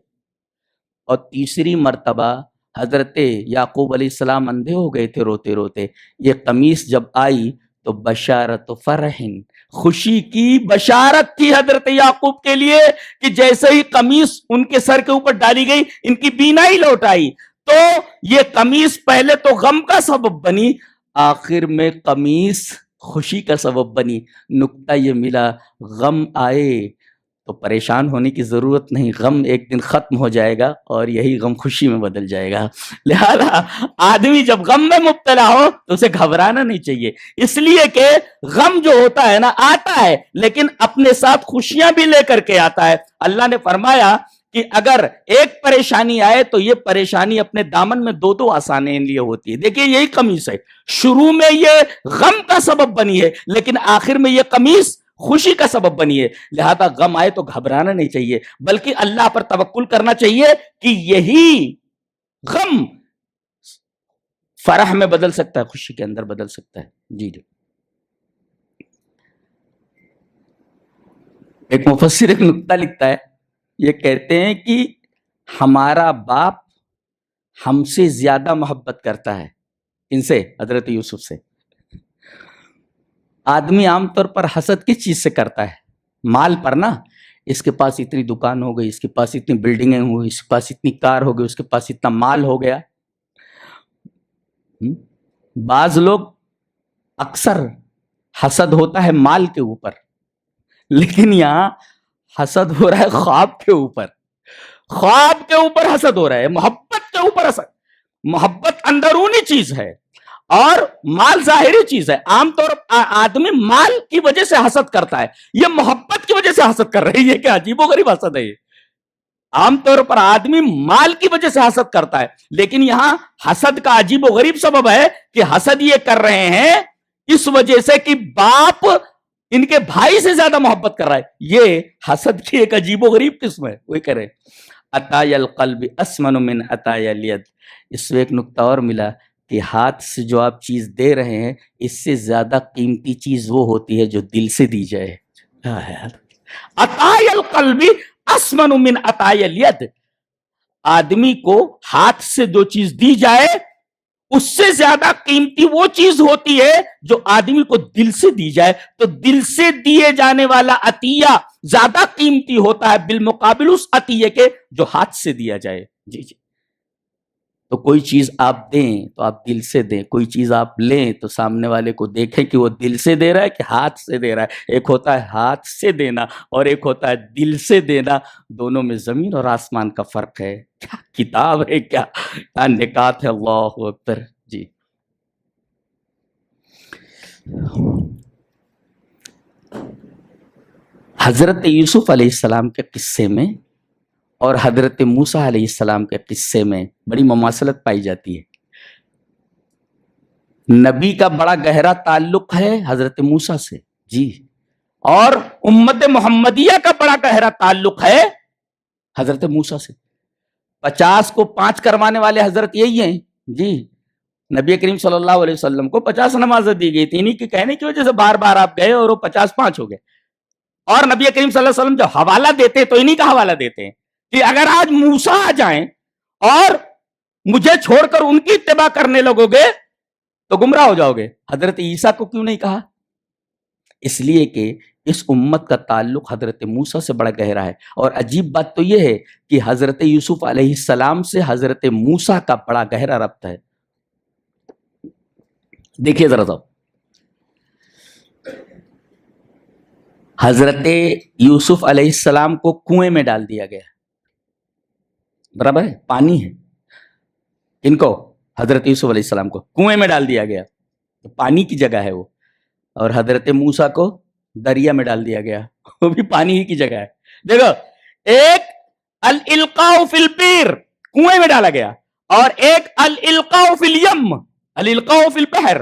اور تیسری مرتبہ حضرت یعقوب علیہ السلام اندھے ہو گئے تھے روتے روتے, یہ قمیص جب آئی تو بشارت فرح, خوشی کی بشارت تھی حضرت یعقوب کے لیے کہ جیسے ہی قمیص ان کے سر کے اوپر ڈالی گئی ان کی بینائی لوٹ آئی. تو یہ قمیص پہلے تو غم کا سبب بنی، آخر میں قمیص خوشی کا سبب بنی۔ نکتہ یہ ملا، غم آئے تو پریشان ہونے کی ضرورت نہیں، غم ایک دن ختم ہو جائے گا اور یہی غم خوشی میں بدل جائے گا۔ لہذا آدمی جب غم میں مبتلا ہو تو اسے گھبرانا نہیں چاہیے، اس لیے کہ غم جو ہوتا ہے نا آتا ہے لیکن اپنے ساتھ خوشیاں بھی لے کر کے آتا ہے۔ اللہ نے فرمایا کہ اگر ایک پریشانی آئے تو یہ پریشانی اپنے دامن میں دو دو آسانیں لیے ہوتی ہے۔ دیکھیے یہی قمیص ہے، شروع میں یہ غم کا سبب بنی ہے لیکن آخر میں یہ قمیص خوشی کا سبب بنی ہے۔ لہذا غم آئے تو گھبرانا نہیں چاہیے بلکہ اللہ پر توکل کرنا چاہیے کہ یہی غم فرح میں بدل سکتا ہے، خوشی کے اندر بدل سکتا ہے۔ جی جی، ایک مفسر ایک نکتہ لکھتا ہے، یہ کہتے ہیں کہ ہمارا باپ ہم سے زیادہ محبت کرتا ہے، ان سے حضرت یوسف سے۔ آدمی عام طور پر حسد کس چیز سے کرتا ہے؟ مال پر نا، اس کے پاس اتنی دکان ہو گئی، اس کے پاس اتنی بلڈنگیں ہوئی، اس کے پاس اتنی کار ہو گئی، اس کے پاس اتنا مال ہو گیا۔ بعض لوگ اکثر حسد ہوتا ہے مال کے اوپر، لیکن یہاں حسد ہو رہا ہے خواب کے اوپر۔ خواب کے اوپر حسد ہو رہا ہے، محبت کے اوپر حسد۔ محبت اندرونی چیز ہے اور مال ظاہری چیز ہے۔ عام طور پر آدمی مال کی وجہ سے حسد کرتا ہے، یہ محبت کی وجہ سے حسد کر رہی ہے کہ عجیب و غریب حسد ہے یہ۔ عام طور پر آدمی مال کی وجہ سے حسد کرتا ہے لیکن یہاں حسد کا عجیب و غریب سبب ہے کہ حسد یہ کر رہے ہیں اس وجہ سے کہ باپ ان کے بھائی سے زیادہ محبت کر رہا ہے۔ یہ حسد کی ایک عجیب و غریب قسم ہے۔ وہی کرے عطای القلب اسمن من عطای الید۔ اس میں ایک نکتہ اور ملا کہ ہاتھ سے جو آپ چیز دے رہے ہیں اس سے زیادہ قیمتی چیز وہ ہوتی ہے جو دل سے دی جائے۔ عطای القلب اسمن من عطای الید، آدمی کو ہاتھ سے جو چیز دی جائے اس سے زیادہ قیمتی وہ چیز ہوتی ہے جو آدمی کو دل سے دی جائے۔ تو دل سے دیے جانے والا عطیہ زیادہ قیمتی ہوتا ہے بالمقابل اس عطیے کے جو ہاتھ سے دیا جائے۔ جی جی، تو کوئی چیز آپ دیں تو آپ دل سے دیں، کوئی چیز آپ لیں تو سامنے والے کو دیکھیں کہ وہ دل سے دے رہا ہے کہ ہاتھ سے دے رہا ہے۔ ایک ہوتا ہے ہاتھ سے دینا اور ایک ہوتا ہے دل سے دینا، دونوں میں زمین اور آسمان کا فرق ہے۔ کیا کتاب ہے، کیا نکات ہے، اللہ اکبر۔ جی، حضرت یوسف علیہ السلام کے قصے میں اور حضرت موسیٰ علیہ السلام کے قصے میں بڑی مماثلت پائی جاتی ہے۔ نبی کا بڑا گہرا تعلق ہے حضرت موسیٰ سے، جی، اور امت محمدیہ کا بڑا گہرا تعلق ہے حضرت موسیٰ سے۔ 50 کو 5 کروانے والے حضرت یہی ہیں، جی۔ نبی کریم صلی اللہ علیہ وسلم کو 50 نمازیں دی گئی تھی، انہی کی کہنے کی وجہ سے بار بار آپ گئے اور وہ 50 5 ہو گئے۔ اور نبی کریم صلی اللہ علیہ وسلم جب حوالہ دیتے تو انہی کا حوالہ دیتے ہیں کہ اگر آج موسیٰ آ جائیں اور مجھے چھوڑ کر ان کی اتباع کرنے لگو گے تو گمراہ ہو جاؤ گے۔ حضرت عیسیٰ کو کیوں نہیں کہا؟ اس لیے کہ اس امت کا تعلق حضرت موسیٰ سے بڑا گہرا ہے۔ اور عجیب بات تو یہ ہے کہ حضرت یوسف علیہ السلام سے حضرت موسیٰ کا بڑا گہرا ربط ہے۔ دیکھیے ذرا صاحب، حضرت یوسف علیہ السلام کو کنویں میں ڈال دیا گیا، برابر ہے، پانی ہے، ان کو حضرت یوسف علیہ السلام کو کنویں میں ڈال دیا گیا، تو پانی کی جگہ ہے وہ۔ اور حضرت موسیٰ کو دریا میں ڈال دیا گیا، وہ بھی پانی ہی کی جگہ ہے۔ دیکھو، ایک الالقاء فی البیر، کنویں میں ڈالا گیا، اور ایک الالقاء فی الیم، الالقاء فی البحر،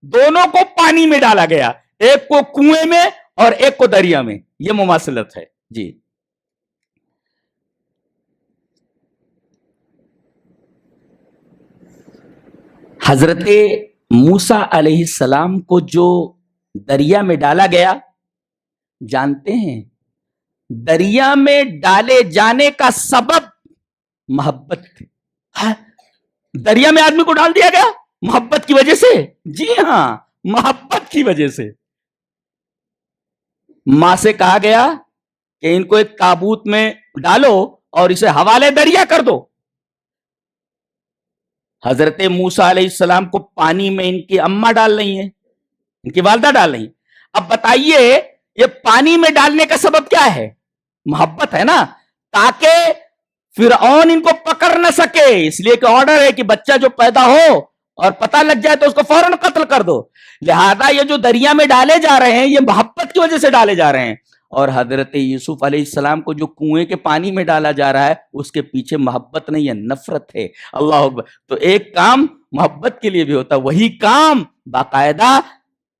دونوں کو پانی میں ڈالا گیا، ایک کو کنویں میں اور ایک کو دریا میں۔ یہ مماثلت ہے، جی۔ حضرت موسیٰ علیہ السلام کو جو دریا میں ڈالا گیا، جانتے ہیں دریا میں ڈالے جانے کا سبب محبت تھی۔ دریا میں آدمی کو ڈال دیا گیا محبت کی وجہ سے، جی ہاں، محبت کی وجہ سے۔ ماں سے کہا گیا کہ ان کو ایک تابوت میں ڈالو اور اسے حوالے دریا کر دو۔ حضرت موسیٰ علیہ السلام کو پانی میں ان کی اماں ڈال رہی ہیں، ان کی والدہ ڈال رہی ہیں. اب بتائیے یہ پانی میں ڈالنے کا سبب کیا ہے؟ محبت ہے نا، تاکہ فرعون ان کو پکڑ نہ سکے. اس لیے کہ آرڈر ہے کہ بچہ جو پیدا ہو اور پتہ لگ جائے تو اس کو فوراً قتل کر دو. لہذا یہ جو دریا میں ڈالے جا رہے ہیں یہ محبت کی وجہ سے ڈالے جا رہے ہیں. اور حضرت یوسف علیہ السلام کو جو کنویں کے پانی میں ڈالا جا رہا ہے اس کے پیچھے محبت نہیں ہے، نفرت ہے. اللہ اکبر. تو ایک کام محبت کے لیے بھی ہوتا ہے، وہی کام باقاعدہ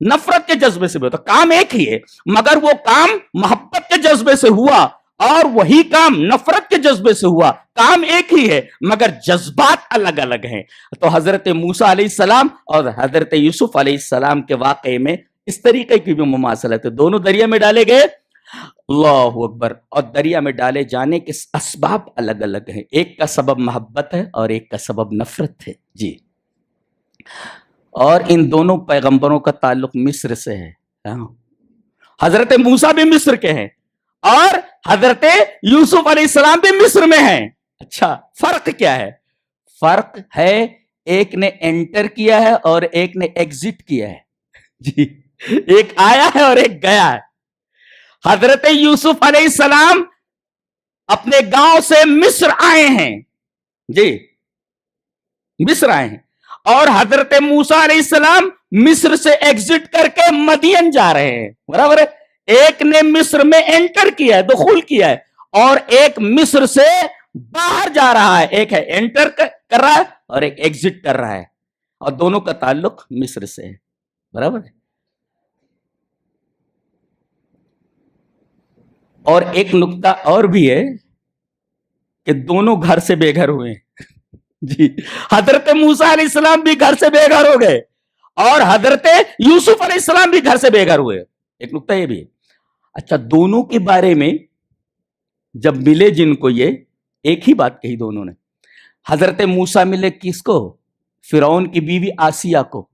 نفرت کے جذبے سے بھی ہوتا. کام ایک ہی ہے مگر وہ کام محبت کے جذبے سے ہوا اور وہی کام نفرت کے جذبے سے ہوا. کام ایک ہی ہے مگر جذبات الگ الگ ہیں. تو حضرت موسیٰ علیہ السلام اور حضرت یوسف علیہ السلام کے واقعے میں اس طریقے کی بھی مماثلت ہے. دونوں دریا میں ڈالے گئے، اللہ اکبر، اور دریا میں ڈالے جانے کے اسباب الگ الگ ہیں. ایک کا سبب محبت ہے اور ایک کا سبب نفرت ہے. جی، اور ان دونوں پیغمبروں کا تعلق مصر سے ہے. حضرت موسیٰ بھی مصر کے ہیں اور حضرت یوسف علیہ السلام بھی مصر میں ہیں. اچھا، فرق کیا ہے؟ فرق ہے ایک نے انٹر کیا ہے اور ایک نے ایگزٹ کیا ہے. جی، ایک آیا ہے اور ایک گیا ہے. حضرت یوسف علیہ السلام اپنے گاؤں سے مصر آئے ہیں. جی، مصر آئے ہیں. اور حضرت موسیٰ علیہ السلام مصر سے ایگزٹ کر کے مدین جا رہے ہیں. برابر ہے. ایک نے مصر میں انٹر کیا ہے، دخول کیا ہے، اور ایک مصر سے باہر جا رہا ہے. ایک ہے انٹر کر رہا ہے اور ایک ایگزٹ کر رہا ہے، اور دونوں کا تعلق مصر سے ہے. برابر ہے. اور ایک نقطہ اور بھی ہے کہ دونوں گھر سے بے گھر ہوئے ہیں. جی، حضرت موسیٰ علیہ السلام بھی گھر سے بے گھر ہو گئے اور حضرت یوسف علیہ السلام بھی گھر سے بے گھر ہوئے. ایک نقطہ یہ بھی ہے. اچھا، دونوں کے بارے میں جب ملے جن کو، یہ ایک ہی بات کہی دونوں نے. حضرت موسیٰ ملے کس کو؟ فرعون کی بیوی آسیہ کو.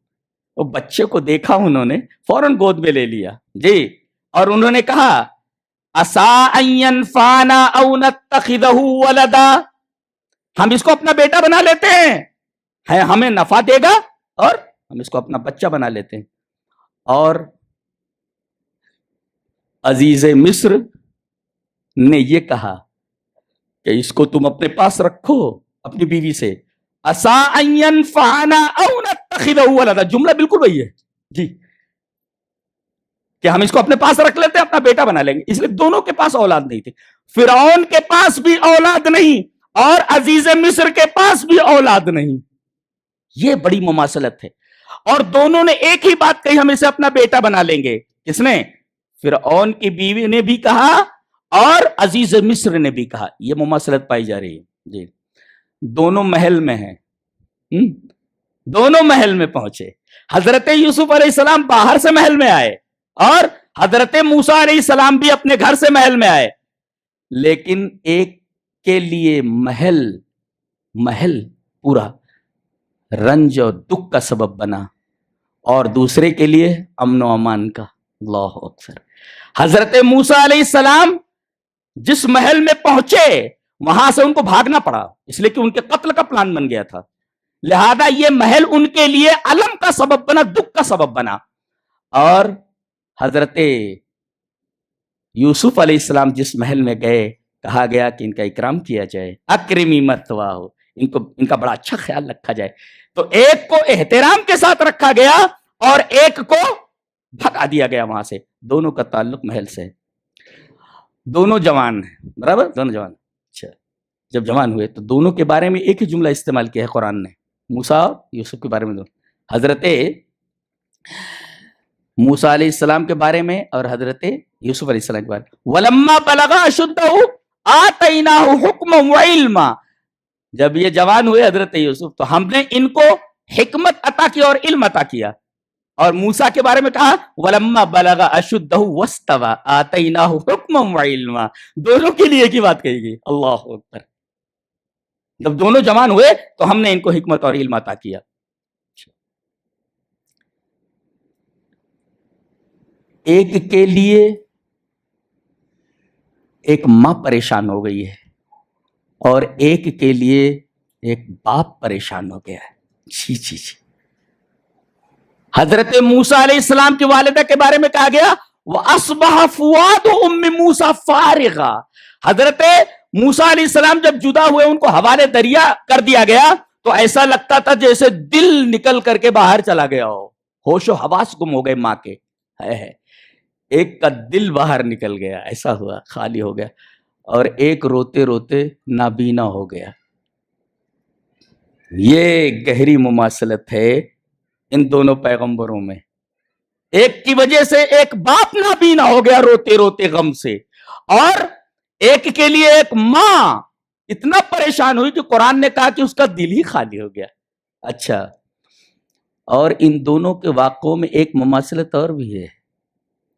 وہ بچے کو دیکھا انہوں نے، فوراً گود میں لے لیا. جی، اور انہوں نے کہا عَسَىٰ أَن يَنفَعَنَا أَوْ نَتَّخِذَهُ وَلَدًا، ہم اس کو اپنا بیٹا بنا لیتے ہیں، ہمیں نفع دے گا اور ہم اس کو اپنا بچہ بنا لیتے ہیں. اور عزیز مصر نے یہ کہا کہ اس کو تم اپنے پاس رکھو اپنی بیوی سے. عَسَىٰ أَن يَنفَعَنَا أَوْ نَتَّخِذَهُ وَلَدًا، جملہ بالکل وہی ہے. جی، کہ ہم اس کو اپنے پاس رکھ لیتے ہیں، اپنا بیٹا بنا لیں گے. اس لیے دونوں کے پاس اولاد نہیں تھی. فرعون کے پاس بھی اولاد نہیں اور عزیز مصر کے پاس بھی اولاد نہیں. یہ بڑی مماثلت ہے. اور دونوں نے ایک ہی بات کہی، ہم اسے اپنا بیٹا بنا لیں گے. کس نے؟ فرعون کی بیوی نے بھی کہا اور عزیز مصر نے بھی کہا. یہ مماثلت پائی جا رہی ہے. جی، دونوں محل میں ہیں، دونوں محل میں پہنچے. حضرت یوسف علیہ السلام باہر سے محل میں آئے اور حضرت موسیٰ علیہ السلام بھی اپنے گھر سے محل میں آئے. لیکن ایک کے لیے محل پورا رنج اور دکھ کا سبب بنا اور دوسرے کے لیے امن و امان کا. اللہ اکبر. حضرت موسیٰ علیہ السلام جس محل میں پہنچے وہاں سے ان کو بھاگنا پڑا، اس لیے کہ ان کے قتل کا پلان بن گیا تھا. لہذا یہ محل ان کے لیے الم کا سبب بنا، دکھ کا سبب بنا. اور حضرت یوسف علیہ السلام جس محل میں گئے، کہا گیا کہ ان کا اکرام کیا جائے، اکرمی مثواہ، ان کا بڑا اچھا خیال رکھا جائے. تو ایک کو احترام کے ساتھ رکھا گیا اور ایک کو بھگا دیا گیا وہاں سے. دونوں کا تعلق محل سے. دونوں جوان ہیں، برابر، دونوں جوان. اچھا، جب جوان ہوئے تو دونوں کے بارے میں ایک ہی جملہ استعمال کیا ہے قرآن نے، موسیٰ اور یوسف کے بارے میں. حضرت موسیٰ علیہ السلام کے بارے میں اور حضرت یوسف علیہ السلام کے بارے میں. وَلَمَّا بَلَغَا أَشُدَّهُ آتَيْنَاهُ حُكْمًا وَعِلْمًا، جب یہ جوان ہوئے حضرت یوسف تو ہم نے ان کو حکمت عطا کی اور علم عطا کیا. اور موسیٰ کے بارے میں کہا وَلَمَّا بَلَغَا أَشُدَّهُ وَاسْتَوَىٰ آتَيْنَاهُ حُكْمًا وَعِلْمًا. دونوں کے لیے ایک ہی بات کہی گئی. اللہ اکبر. جب دونوں جوان ہوئے تو ہم نے ان کو حکمت اور علم عطا کیا. ایک کے لیے ایک ماں پریشان ہو گئی ہے اور ایک کے لیے ایک باپ پریشان ہو گیا ہے. جی جی جی. حضرت موسیٰ علیہ السلام کی والدہ کے بارے میں کہا گیا وَأَصْبَحَ فُؤَادُ أُمِّ مُوسَىٰ فَارِغًا. حضرت موسیٰ علیہ السلام جب جدا ہوئے ان کو حوالے دریا کر دیا گیا تو ایسا لگتا تھا جیسے دل نکل کر کے باہر چلا گیا ہو, ہوش و حواس گم ہو گئے ماں کے. ایک کا دل باہر نکل گیا, ایسا ہوا, خالی ہو گیا, اور ایک روتے روتے نابینا ہو گیا. یہ گہری مماثلت ہے ان دونوں پیغمبروں میں. ایک کی وجہ سے ایک باپ نابینا ہو گیا روتے روتے غم سے, اور ایک کے لیے ایک ماں اتنا پریشان ہوئی کہ قرآن نے کہا کہ اس کا دل ہی خالی ہو گیا. اچھا, اور ان دونوں کے واقعوں میں ایک مماثلت اور بھی ہے.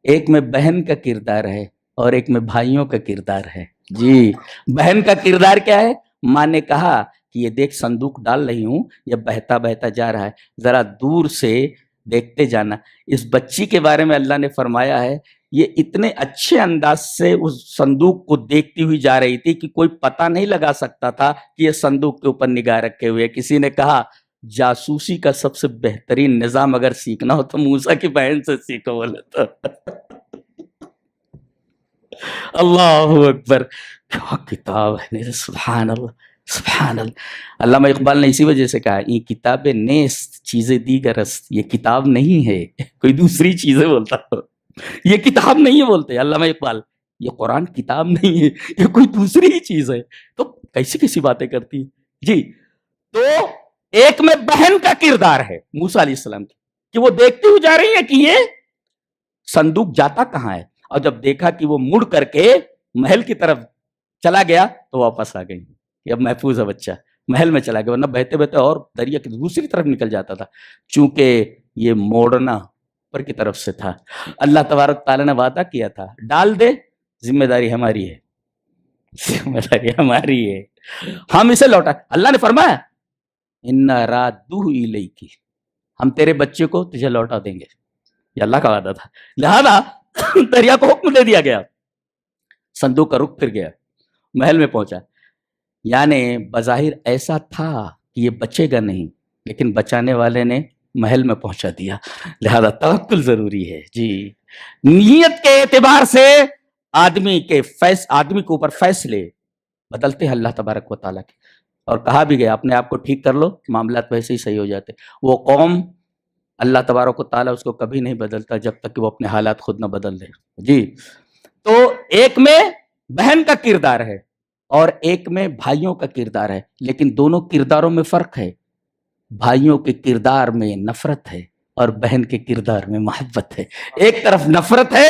ایک میں بہن کا کردار ہے اور ایک میں بھائیوں کا کردار ہے. جی, بہن کا کردار کیا ہے؟ ماں نے کہا کہ یہ دیکھ صندوق ڈال رہی ہوں, یہ بہتا بہتا جا رہا ہے, ذرا دور سے دیکھتے جانا. اس بچی کے بارے میں اللہ نے فرمایا ہے یہ اتنے اچھے انداز سے اس صندوق کو دیکھتی ہوئی جا رہی تھی کہ کوئی پتہ نہیں لگا سکتا تھا کہ یہ صندوق کے اوپر نگاہ رکھے ہوئے. کسی نے کہا جاسوسی کا سب سے بہترین نظام اگر سیکھنا ہو تو موسیٰ کی بہن سے سیکھو. بولے تو اللہ اکبر, کیا کتاب ہے, سبحان اللہ سبحان اللہ. علامہ اقبال نے اسی وجہ سے کہا یہ کتاب نیست چیزیں دیگر است, یہ کتاب نہیں ہے کوئی دوسری چیزیں بولتا ہو, یہ کتاب نہیں ہے بولتے علامہ اقبال, یہ قرآن کتاب نہیں ہے, یہ کوئی دوسری ہی چیز ہے. تو کیسی کیسی باتیں کرتی ہے. جی, تو ایک میں بہن کا کردار ہے موسیٰ علیہ السلام کی کہ وہ دیکھتی ہوئی جا رہی ہے کہ یہ صندوق جاتا کہاں ہے, اور جب دیکھا کہ وہ مڑ کر کے محل کی طرف چلا گیا تو واپس آ گئی کہ اب محفوظ ہے بچہ, محل میں چلا گیا, ورنہ بہتے بہتے اور دریا کی دوسری طرف نکل جاتا تھا. چونکہ یہ موڑنا اوپر کی طرف سے تھا. اللہ تبارک تعالیٰ نے وعدہ کیا تھا ڈال دے, ذمہ داری ہماری ہے, ذمہ داری ہماری ہے, ہم اسے لوٹا. اللہ نے فرمایا اِنَّا رَادُّوهُ إِلَيْكِ, ہم تیرے بچے کو تجھے لوٹا دیں گے. یہ اللہ کا وعدہ تھا. لہذا دریا کو حکم دے دیا گیا, صندوق کا رخ پھر گیا, محل میں پہنچا. یعنی بظاہر ایسا تھا کہ یہ بچے گا نہیں, لیکن بچانے والے نے محل میں پہنچا دیا. لہذا توکل ضروری ہے. جی, نیت کے اعتبار سے آدمی کے اوپر فیصلے بدلتے ہیں اللہ تبارک و تعالیٰ کے. اور کہا بھی گیا اپنے آپ کو ٹھیک کر لو, معاملات ویسے ہی صحیح ہو جاتے. وہ قوم اللہ تبارک و تعالیٰ اس کو کبھی نہیں بدلتا جب تک کہ وہ اپنے حالات خود نہ بدل لے. جی, تو ایک میں بہن کا کردار ہے اور ایک میں بھائیوں کا کردار ہے, لیکن دونوں کرداروں میں فرق ہے. بھائیوں کے کردار میں نفرت ہے اور بہن کے کردار میں محبت ہے. ایک طرف نفرت ہے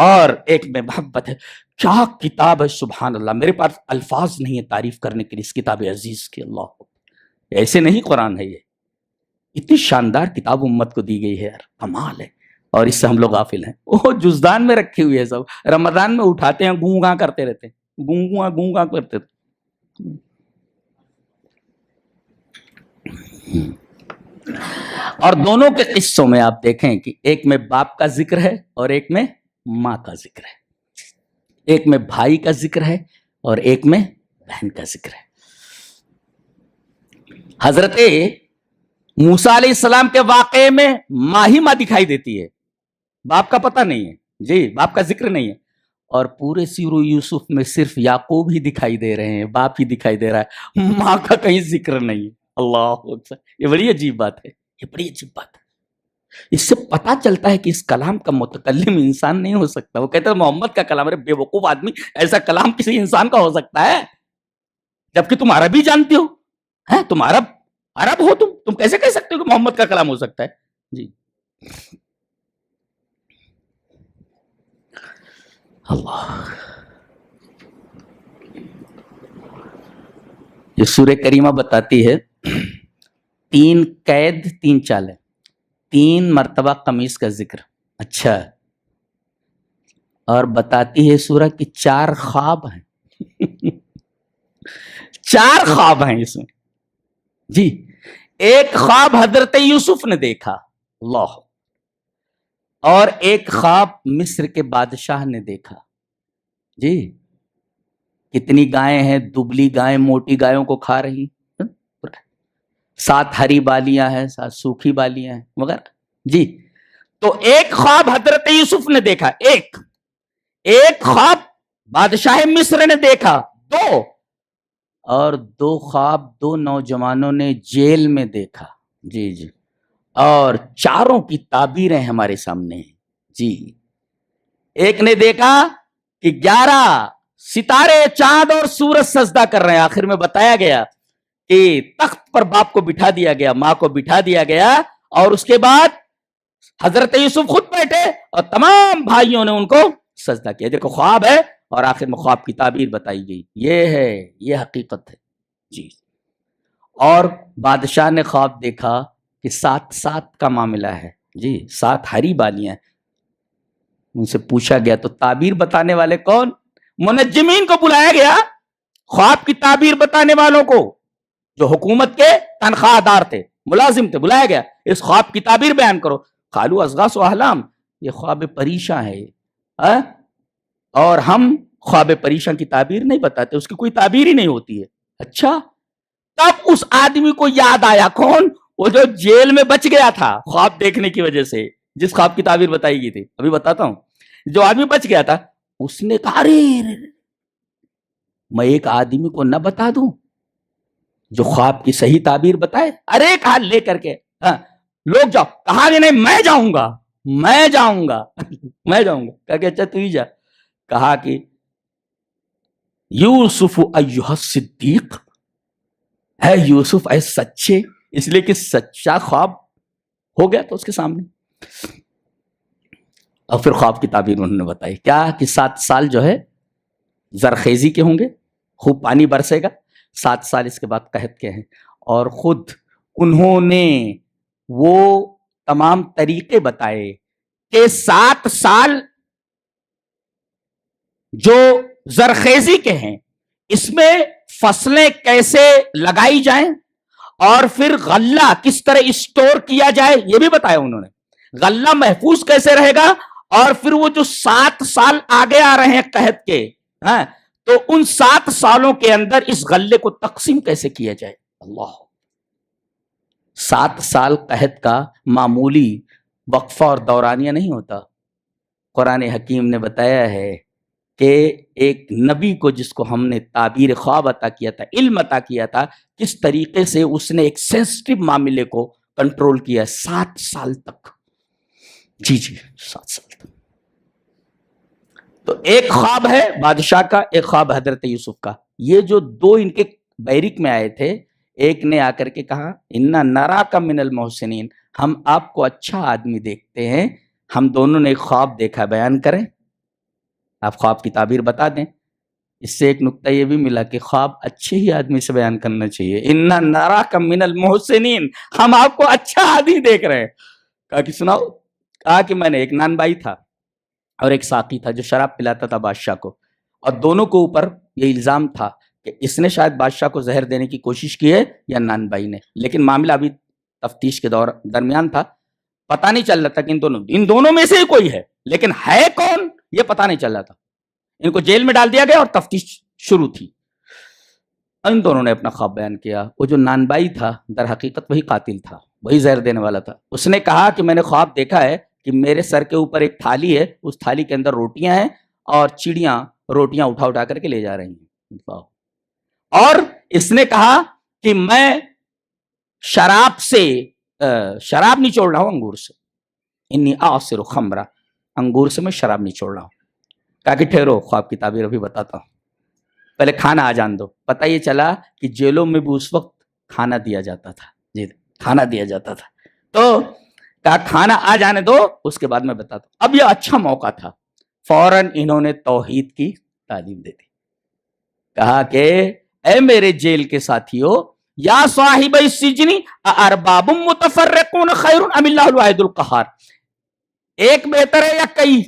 اور ایک میں محبت ہے. کیا کتاب ہے, سبحان اللہ, میرے پاس الفاظ نہیں ہے تعریف کرنے کے لیے اس کتاب عزیز کی. اللہ ایسے نہیں قرآن ہے, یہ اتنی شاندار کتاب امت کو دی گئی ہے یار, کمال ہے. اور اس سے ہم لوگ غافل ہیں. وہ جزدان میں رکھی ہوئی ہے, سب رمضان میں اٹھاتے ہیں, گوں گاں کرتے رہتے ہیں, گوں گاں کرتے تھے. اور دونوں کے قصوں میں آپ دیکھیں کہ ایک میں باپ کا ذکر ہے اور ایک میں ماں کا ذکر ہے, ایک میں بھائی کا ذکر ہے اور ایک میں بہن کا ذکر ہے. حضرت موسیٰ علیہ السلام کے واقعے میں ماں ہی ماں دکھائی دیتی ہے, باپ کا پتہ نہیں ہے. جی, باپ کا ذکر نہیں ہے. اور پورے سیرو یوسف میں صرف یعقوب ہی دکھائی دے رہے ہیں, باپ ہی دکھائی دے رہا ہے, ماں کا کہیں ذکر نہیں. اللہ اکبر, یہ بڑی عجیب بات ہے, یہ بڑی عجیب بات ہے. اس سے پتا چلتا ہے کہ اس کلام کا متکلم انسان نہیں ہو سکتا. وہ کہتے ہیں محمد کا کلام, ارے بے وقوف آدمی, ایسا کلام کسی انسان کا ہو سکتا ہے جبکہ تم عربی جانتے ہو, تم عرب ہو, تم کیسے کہہ سکتے ہو کہ محمد کا کلام ہو سکتا ہے. جی, اللہ. یہ سورہ کریمہ بتاتی ہے 3 قید 3 چالیں, 3 مرتبہ قمیص کا ذکر. اچھا, اور بتاتی ہے سورہ کی 4 خواب ہیں. 4 خواب ہیں اس میں. جی, ایک خواب حضرت یوسف نے دیکھا, اللہ, اور ایک خواب مصر کے بادشاہ نے دیکھا. جی, کتنی گائیں ہیں, دبلی گائیں موٹی گایوں کو کھا رہی. 7 ہری بالیاں ہیں، 7 سوکھی بالیاں ہیں وغیرہ جی۔ تو ایک خواب حضرت یوسف نے دیکھا، ایک خواب بادشاہ مصر نے دیکھا، 2 اور 2 خواب 2 نوجوانوں نے جیل میں دیکھا جی جی، اور چاروں کی تعبیریں ہمارے سامنے ہیں جی۔ ایک نے دیکھا کہ 11 ستارے، چاند اور سورج سجدہ کر رہے ہیں، آخر میں بتایا گیا کہ تخت پر باپ کو بٹھا دیا گیا، ماں کو بٹھا دیا گیا، اور اس کے بعد حضرت یوسف خود بیٹھے اور تمام بھائیوں نے ان کو سجدہ کیا۔ دیکھو خواب ہے اور آخر میں خواب کی تعبیر بتائی گئی، یہ ہے، یہ حقیقت ہے جی۔ اور بادشاہ نے خواب دیکھا کہ 7 کا معاملہ ہے جی، 7 ہری بالیاں۔ ان سے پوچھا گیا تو تعبیر بتانے والے کون؟ منجمین کو بلایا گیا، خواب کی تعبیر بتانے والوں کو، جو حکومت کے تنخواہ دار تھے، ملازم تھے، بلایا گیا، اس خواب کی تعبیر بیان کرو۔ قالوا اضغاث احلام، یہ خواب پریشاں ہے، اور ہم خواب پریشاں کی تعبیر نہیں بتاتے، اس کی کوئی تعبیر ہی نہیں ہوتی ہے۔ اچھا، تب اس آدمی کو یاد آیا، کون؟ وہ جو جیل میں بچ گیا تھا خواب دیکھنے کی وجہ سے، جس خواب کی تعبیر بتائی گئی تھی، ابھی بتاتا ہوں۔ جو آدمی بچ گیا تھا، اس نے کہا ارے میں ایک آدمی کو نہ بتا دوں جو خواب کی صحیح تعبیر بتائے؟ ارے کہا لے کر کے لوگ جاؤ، کہا کہ نہیں میں جاؤں گا، میں جاؤں گا میں جاؤں گا، کہا کہ اچھا تو ہی جا۔ کہا کہ یوسف ایھا الصدیق، اے یوسف اے سچے، اس لیے کہ سچا خواب ہو گیا تو اس کے سامنے۔ اور پھر خواب کی تعبیر انہوں نے بتائی کیا کہ 7 سال جو ہے زرخیزی کے ہوں گے، خوب پانی برسے گا، 7 سال اس کے بعد قحط کے ہیں۔ اور خود انہوں نے وہ تمام طریقے بتائے کہ 7 سال جو زرخیزی کے ہیں اس میں فصلیں کیسے لگائی جائیں، اور پھر غلہ کس طرح اسٹور کیا جائے یہ بھی بتایا انہوں نے، غلہ محفوظ کیسے رہے گا، اور پھر وہ جو 7 سال آگے آ رہے ہیں قحط کے، تو ان 7 سالوں کے اندر اس غلے کو تقسیم کیسے کیا جائے۔ اللہ، 7 سال قحط کا معمولی وقفہ اور دورانیہ نہیں ہوتا۔ قرآن حکیم نے بتایا ہے کہ ایک نبی کو جس کو ہم نے تعبیر خواب عطا کیا تھا، علم عطا کیا تھا، کس طریقے سے اس نے ایک سینسٹیو معاملے کو کنٹرول کیا 7 سال تک جی 7 سال تک۔ تو ایک خواب ہے بادشاہ کا، ایک خواب حضرت یوسف کا۔ یہ جو 2 ان کے بیرک میں آئے تھے، ایک نے آ کر کے کہا انا نراک من المحسنین، ہم آپ کو اچھا آدمی دیکھتے ہیں۔ ہم دونوں نے ایک خواب دیکھا، بیان کریں، آپ خواب کی تعبیر بتا دیں۔ اس سے ایک نقطہ یہ بھی ملا کہ خواب اچھے ہی آدمی سے بیان کرنا چاہیے۔ انا نراک من المحسنین، ہم آپ کو اچھا آدمی دیکھ رہے ہیں۔ کہا کہ سناؤ؟ کہا کہ میں نے ایک نان بائی تھا اور ایک ساقی تھا جو شراب پلاتا تھا بادشاہ کو، اور دونوں کے اوپر یہ الزام تھا کہ اس نے شاید بادشاہ کو زہر دینے کی کوشش کی ہے یا نان بائی نے، لیکن معاملہ ابھی تفتیش کے درمیان تھا، پتہ نہیں چل رہا تھا کہ ان دونوں میں سے کوئی ہے، لیکن ہے کون یہ پتہ نہیں چل رہا تھا۔ ان کو جیل میں ڈال دیا گیا اور تفتیش شروع تھی۔ ان دونوں نے اپنا خواب بیان کیا۔ وہ جو نان بائی تھا در حقیقت وہی قاتل تھا، وہی زہر دینے والا تھا۔ اس نے کہا کہ میں نے خواب دیکھا ہے کہ میرے سر کے اوپر ایک تھالی ہے، اس تھالی کے اندر روٹیاں ہیں اور چڑیاں روٹیاں اٹھا اٹھا کر کے لے جا رہی ہیں۔ اور اس نے کہا کہ میں شراب نچوڑ رہا ہوں انگور سے، انی اعصر خمرہ، انگور سے میں شراب نچوڑ رہا ہوں۔ کہا کہ ٹھہرو، خواب کی تعبیر ابھی بتاتا ہوں، پہلے کھانا آ جان دو۔ پتہ یہ چلا کہ جیلوں میں بھی اس وقت کھانا دیا جاتا تھا، جی کھانا دیا جاتا تھا۔ تو کہا کھانا آ جانے دو، اس کے بعد میں بتاتا ہوں۔ اب یہ اچھا موقع تھا، فوراً انہوں نے توحید کی تعلیم دے دی۔ کہا کہ اے میرے جیل کے ساتھیو، یا صاحب السجن ارباب متفرقون خیر ام اللہ الواحد القہار، ایک بہتر ہے یا کئی؟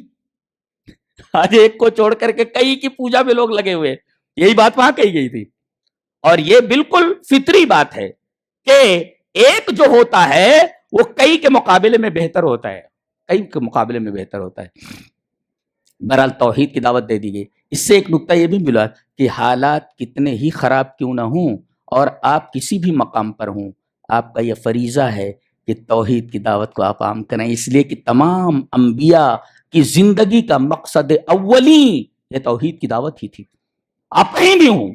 آج ایک کو چھوڑ کر کے کئی کی پوجا میں لوگ لگے ہوئے، یہی بات وہاں کہی گئی تھی۔ اور یہ بالکل فطری بات ہے کہ ایک جو ہوتا ہے وہ کئی کے مقابلے میں بہتر ہوتا ہے، کئی کے مقابلے میں بہتر ہوتا ہے۔ بہرحال توحید کی دعوت دے دی گئی۔ اس سے ایک نقطہ یہ بھی ملا کہ حالات کتنے ہی خراب کیوں نہ ہوں اور آپ کسی بھی مقام پر ہوں، آپ کا یہ فریضہ ہے کہ توحید کی دعوت کو آپ عام کریں، اس لیے کہ تمام انبیاء کی زندگی کا مقصد اولی یہ توحید کی دعوت ہی تھی۔ آپ کہیں بھی ہوں،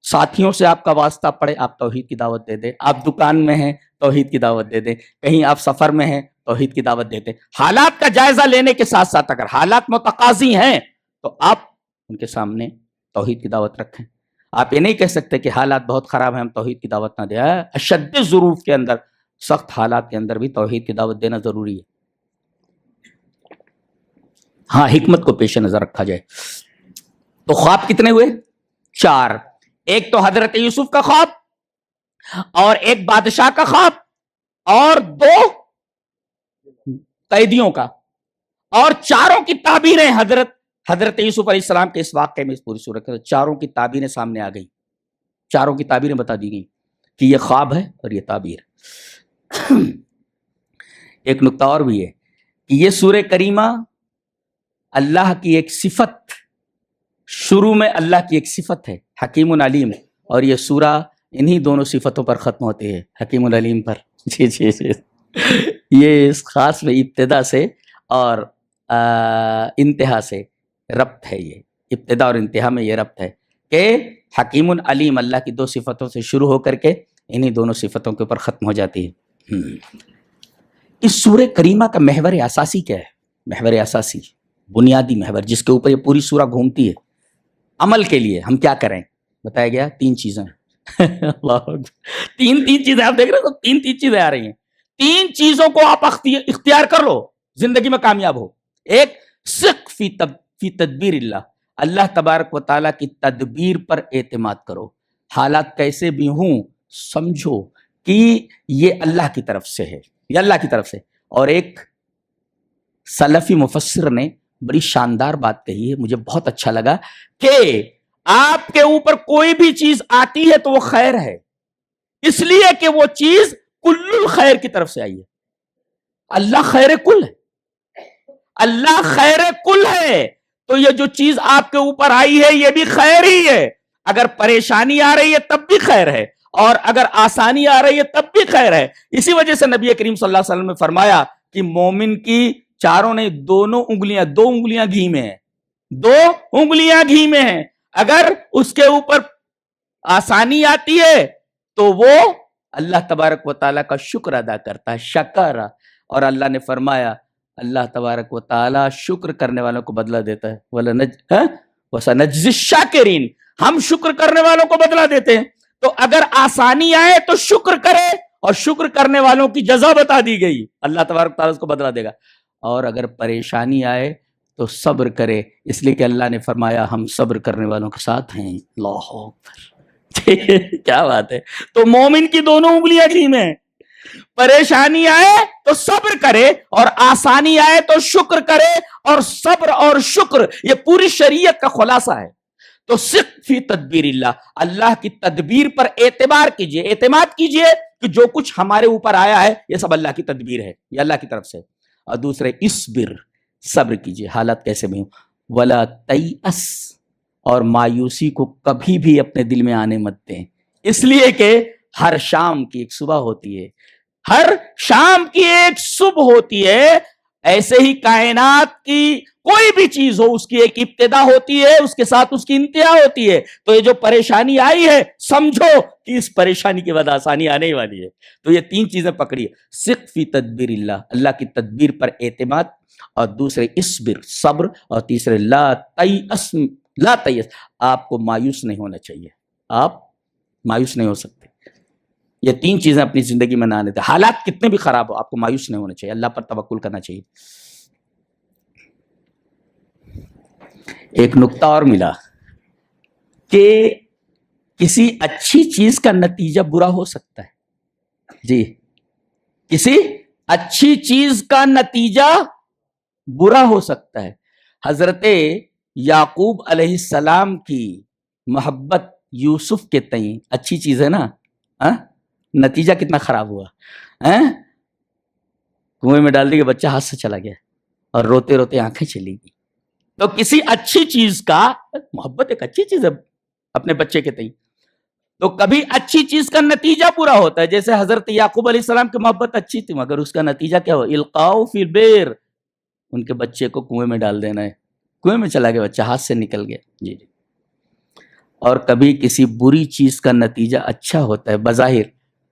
ساتھیوں سے آپ کا واسطہ پڑے، آپ توحید کی دعوت دے دیں، آپ دکان میں ہیں توحید کی دعوت دے دیں، کہیں آپ سفر میں ہیں توحید کی دعوت دے دیں۔ حالات کا جائزہ لینے کے ساتھ ساتھ اگر حالات متقاضی ہیں تو آپ ان کے سامنے توحید کی دعوت رکھیں۔ آپ یہ نہیں کہہ سکتے کہ حالات بہت خراب ہیں ہم توحید کی دعوت نہ دیں۔ اشد ظروف کے اندر، سخت حالات کے اندر بھی توحید کی دعوت دینا ضروری ہے۔ ہاں، حکمت کو پیش نظر رکھا جائے تو خواب کتنے ہوئے؟ 4۔ ایک تو حضرت یوسف کا خواب، اور ایک بادشاہ کا خواب، اور 2 قیدیوں کا، اور چاروں کی تعبیریں حضرت یوسف علیہ السلام کے اس واقعے میں، اس پوری صورت میں چاروں کی تعبیریں سامنے آ گئی، چاروں کی تعبیریں بتا دی گئی کہ یہ خواب ہے اور یہ تعبیر۔ ایک نکتہ اور بھی ہے کہ یہ سورہ کریمہ اللہ کی ایک صفت، شروع میں اللہ کی ایک صفت ہے حکیم علیم، اور یہ سورہ انہی دونوں صفتوں پر ختم ہوتی ہے، حکیم العلیم پر۔ جی جی جی، یہ اس خاص میں ابتدا سے اور انتہا سے ربط ہے، یہ ابتدا اور انتہا میں یہ ربط ہے کہ حکیم العلیم اللہ کی 2 صفتوں سے شروع ہو کر کے انہی دونوں صفتوں کے اوپر ختم ہو جاتی ہے۔ اس سورہ کریمہ کا محور اساسی کیا ہے؟ محور اساسی، بنیادی محور جس کے اوپر یہ پوری سورہ گھومتی ہے، عمل کے لیے ہم کیا کریں؟ بتایا گیا 3 چیزیں۔ تین چیزیں آپ دیکھ رہے ہو، 3 چیزیں آ رہی ہیں۔ 3 چیزوں کو آپ اختیار کر لو، زندگی میں کامیاب ہو۔ ایک، ثق فی تدبیر اللہ تبارک و تعالیٰ کی تدبیر پر اعتماد کرو، حالات کیسے بھی ہوں سمجھو کہ یہ اللہ کی طرف سے ہے، یہ اللہ کی طرف سے۔ اور ایک سلفی مفسر نے بڑی شاندار بات کہی ہے، مجھے بہت اچھا لگا، کہ آپ کے اوپر کوئی بھی چیز آتی ہے تو وہ خیر ہے، اس لیے کہ وہ چیز کل الخیر کی طرف سے آئی ہے۔ اللہ خیر کل ہے، اللہ خیر کل ہے، تو یہ جو چیز آپ کے اوپر آئی ہے یہ بھی خیر ہی ہے۔ اگر پریشانی آ رہی ہے تب بھی خیر ہے، اور اگر آسانی آ رہی ہے تب بھی خیر ہے۔ اسی وجہ سے نبی کریم صلی اللہ علیہ وسلم نے فرمایا کہ مومن کی چاروں نہیں، 2 انگلیاں گھی میں ہیں، 2 انگلیاں گھی میں ہیں۔ اگر اس کے اوپر آسانی آتی ہے تو وہ اللہ تبارک و تعالیٰ کا شکر ادا کرتا ہے، شکر۔ اور اللہ نے فرمایا اللہ تبارک و تعالیٰ شکر کرنے والوں کو بدلہ دیتا ہے، وَسَنَجْزِي الشَّاكِرِينَ، ہم شکر کرنے والوں کو بدلہ دیتے ہیں۔ تو اگر آسانی آئے تو شکر کرے، اور شکر کرنے والوں کی جزا بتا دی گئی، اللہ تبارک و تعالیٰ اس کو بدلہ دے گا۔ اور اگر پریشانی آئے تو صبر کرے، اس لیے کہ اللہ نے فرمایا ہم صبر کرنے والوں کے ساتھ ہیں۔ اللہ اکبر، کیا بات ہے۔ تو مومن کی 2 انگلیاں گھی میں ہیں، پریشانی آئے تو صبر کرے، اور آسانی آئے تو شکر کرے، اور صبر اور شکر یہ پوری شریعت کا خلاصہ ہے۔ تو ثق فی تدبیر اللہ کی تدبیر پر اعتبار کیجئے، اعتماد کیجئے کہ جو کچھ ہمارے اوپر آیا ہے یہ سب اللہ کی تدبیر ہے، یہ اللہ کی طرف سے۔ اور دوسرے، اصبر، صبر کیجئے حالات کیسے بھی ہوں، ولا تیأس، اور مایوسی کو کبھی بھی اپنے دل میں آنے مت دیں، اس لیے کہ ہر شام کی ایک صبح ہوتی ہے، ہر شام کی ایک صبح ہوتی ہے۔ ایسے ہی کائنات کی کوئی بھی چیز ہو، اس کی ایک ابتدا ہوتی ہے، اس کے ساتھ اس کی انتہا ہوتی ہے۔ تو یہ جو پریشانی آئی ہے سمجھو کہ اس پریشانی کے بعد آسانی آنے ہی والی ہے۔ تو یہ 3 چیزیں پکڑی ہے، ثق فی تدبیر اللہ کی تدبیر پر اعتماد، اور دوسرے اصبر، صبر، اور تیسرے لا تیأس، آپ کو مایوس نہیں ہونا چاہیے، آپ مایوس نہیں ہو سکتے۔ یہ 3 چیزیں اپنی زندگی میں نہ آنے دیں، حالات کتنے بھی خراب ہو آپ کو مایوس نہیں ہونا چاہیے، اللہ پر توکل کرنا چاہیے۔ ایک نکتہ اور ملا کہ کسی اچھی چیز کا نتیجہ برا ہو سکتا ہے، جی، کسی اچھی چیز کا نتیجہ برا ہو سکتا ہے۔ حضرت یعقوب علیہ السلام کی محبت یوسف کے تئیں اچھی چیز ہے نا، نتیجہ کتنا خراب ہوا، کنویں میں ڈال دی کہ بچہ ہاتھ سے چلا گیا، اور روتے روتے آنکھیں چلی گئی۔ تو کسی اچھی چیز کا، محبت ایک اچھی چیز ہے اپنے بچے کے تئیں، تو کبھی اچھی چیز کا نتیجہ برا ہوتا ہے. جیسے حضرت یعقوب علیہ السلام کی محبت اچھی تھی مگر اس کا نتیجہ کیا ہوا؟ القاء فی البئر، ان کے بچے کو کنویں میں ڈال دینا ہے. کنویں میں چلا گیا بچہ، ہاتھ سے نکل گیا. جی. اور کبھی کسی بری چیز کا نتیجہ اچھا ہوتا ہے بظاہر.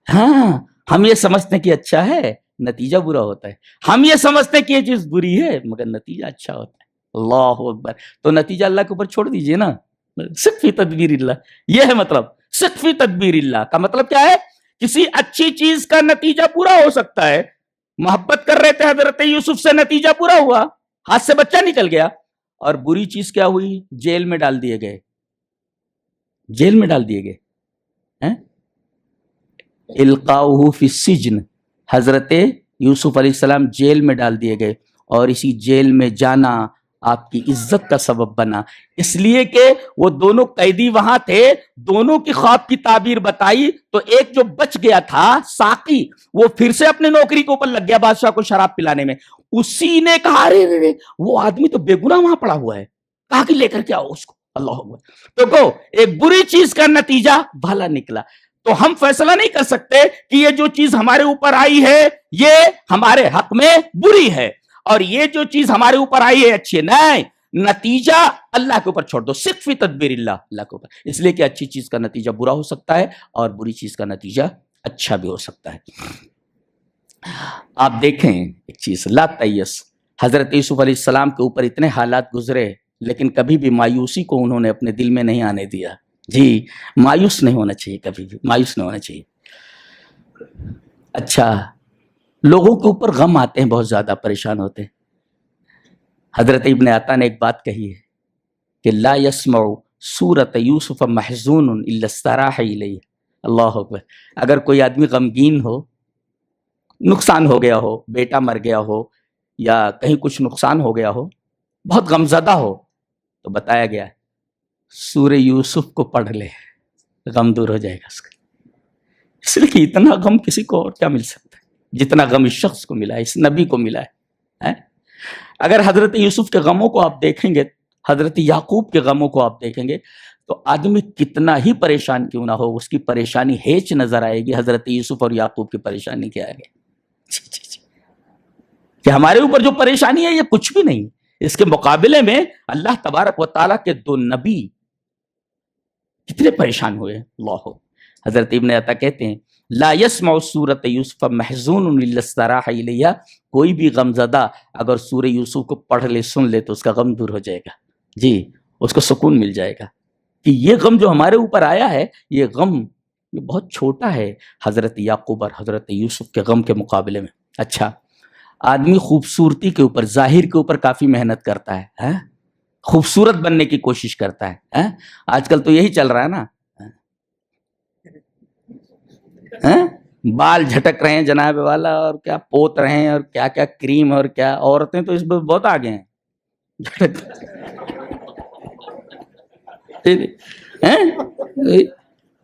ہاں ہم یہ سمجھتے ہیں کہ اچھا ہے، نتیجہ برا ہوتا ہے. ہم یہ سمجھتے ہیں کہ یہ چیز بری ہے مگر نتیجہ اچھا ہوتا ہے. اللہ اکبر. تو نتیجہ اللہ کے اوپر چھوڑ دیجئے نا. صرف فی تدبیر اللہ، یہ ہے مطلب. صرف فی تدبیر اللہ کا مطلب کیا ہے؟ کسی اچھی چیز کا نتیجہ برا ہو سکتا ہے. محبت کر رہے تھے حضرت یوسف سے، نتیجہ برا ہوا، ہاتھ سے بچہ نکل گیا. اور بری چیز کیا ہوئی؟ جیل میں ڈال دیے گئے. جیل میں ڈال دیے گئے. القاؤہ فی السجن، حضرت یوسف علیہ السلام جیل میں ڈال دیے گئے. اور اسی جیل میں جانا آپ کی عزت کا سبب بنا، اس لیے کہ وہ دونوں قیدی وہاں تھے. دونوں کی خواب کی تعبیر بتائی تو ایک جو بچ گیا تھا ساقی، وہ پھر سے اپنے نوکری کے اوپر لگ گیا بادشاہ کو شراب پلانے میں. اسی نے کہا ارے وہ آدمی تو بے گناہ وہاں پڑا ہوا ہے، کہا کہ لے کر کے آؤ اس کو. اللہ اکبر. تو کو ایک بری چیز کا نتیجہ بھلا نکلا. تو ہم فیصلہ نہیں کر سکتے کہ یہ جو چیز ہمارے اوپر آئی ہے یہ ہمارے حق میں بری ہے اور یہ جو چیز ہمارے اوپر آئی ہے اچھی ہے. نہیں، نتیجہ اللہ کے اوپر چھوڑ دو. صرف فی تدبیر اللہ کے اوپر. اس لیے کہ اچھی چیز کا نتیجہ برا ہو سکتا ہے اور بری چیز کا نتیجہ اچھا بھی ہو سکتا ہے. آپ دیکھیں ایک چیز، لا تیس. حضرت یوسف علیہ السلام کے اوپر اتنے حالات گزرے لیکن کبھی بھی مایوسی کو انہوں نے اپنے دل میں نہیں آنے دیا. جی، مایوس نہیں ہونا چاہیے، کبھی بھی مایوس نہیں ہونا چاہیے. اچھا، لوگوں کے اوپر غم آتے ہیں، بہت زیادہ پریشان ہوتے ہیں. حضرت ابن عطا نے ایک بات کہی ہے کہ لا يسمع سورۃ یوسف محزون الا استراح الیہ. اللہ اکبر. اگر کوئی آدمی غمگین ہو، نقصان ہو گیا ہو، بیٹا مر گیا ہو یا کہیں کچھ نقصان ہو گیا ہو، بہت غمزدہ ہو، تو بتایا گیا ہے سورہ یوسف کو پڑھ لے، غم دور ہو جائے گا اس کا. اس لیے کہ اتنا غم کسی کو اور کیا مل سکتا ہے جتنا غم اس شخص کو ملا ہے، اس نبی کو ملا ہے. اگر حضرت یوسف کے غموں کو آپ دیکھیں گے، حضرت یعقوب کے غموں کو آپ دیکھیں گے، تو آدمی کتنا ہی پریشان کیوں نہ ہو، اس کی پریشانی ہیچ نظر آئے گی حضرت یوسف اور یعقوب کی پریشانی کیا ہے. کہ ہمارے اوپر جو پریشانی ہے یہ کچھ بھی نہیں. اس کے مقابلے میں اللہ تبارک و تعالیٰ کے دو نبی کتنے پریشان ہوئے. اللہ. حضرت ابن عطا کہتے ہیں لا يسمع سورۃ یوسف محزون الا استراح الیہ. کوئی بھی غم زدہ اگر سورہ یوسف کو پڑھ لے، سن لے، تو اس کا غم دور ہو جائے گا. جی، اس کو سکون مل جائے گا کہ یہ غم جو ہمارے اوپر آیا ہے یہ غم یہ بہت چھوٹا ہے حضرت یعقوب اور حضرت یوسف کے غم کے مقابلے میں. اچھا، آدمی خوبصورتی کے اوپر، ظاہر کے اوپر کافی محنت کرتا ہے، خوبصورت بننے کی کوشش کرتا ہے. آج کل تو یہی چل رہا ہے نا، بال جھٹک رہے ہیں جناب والا، اور کیا پوت رہے ہیں، اور کیا کیا کریم، اور کیا عورتیں تو اس میں بہت آگے ہیں.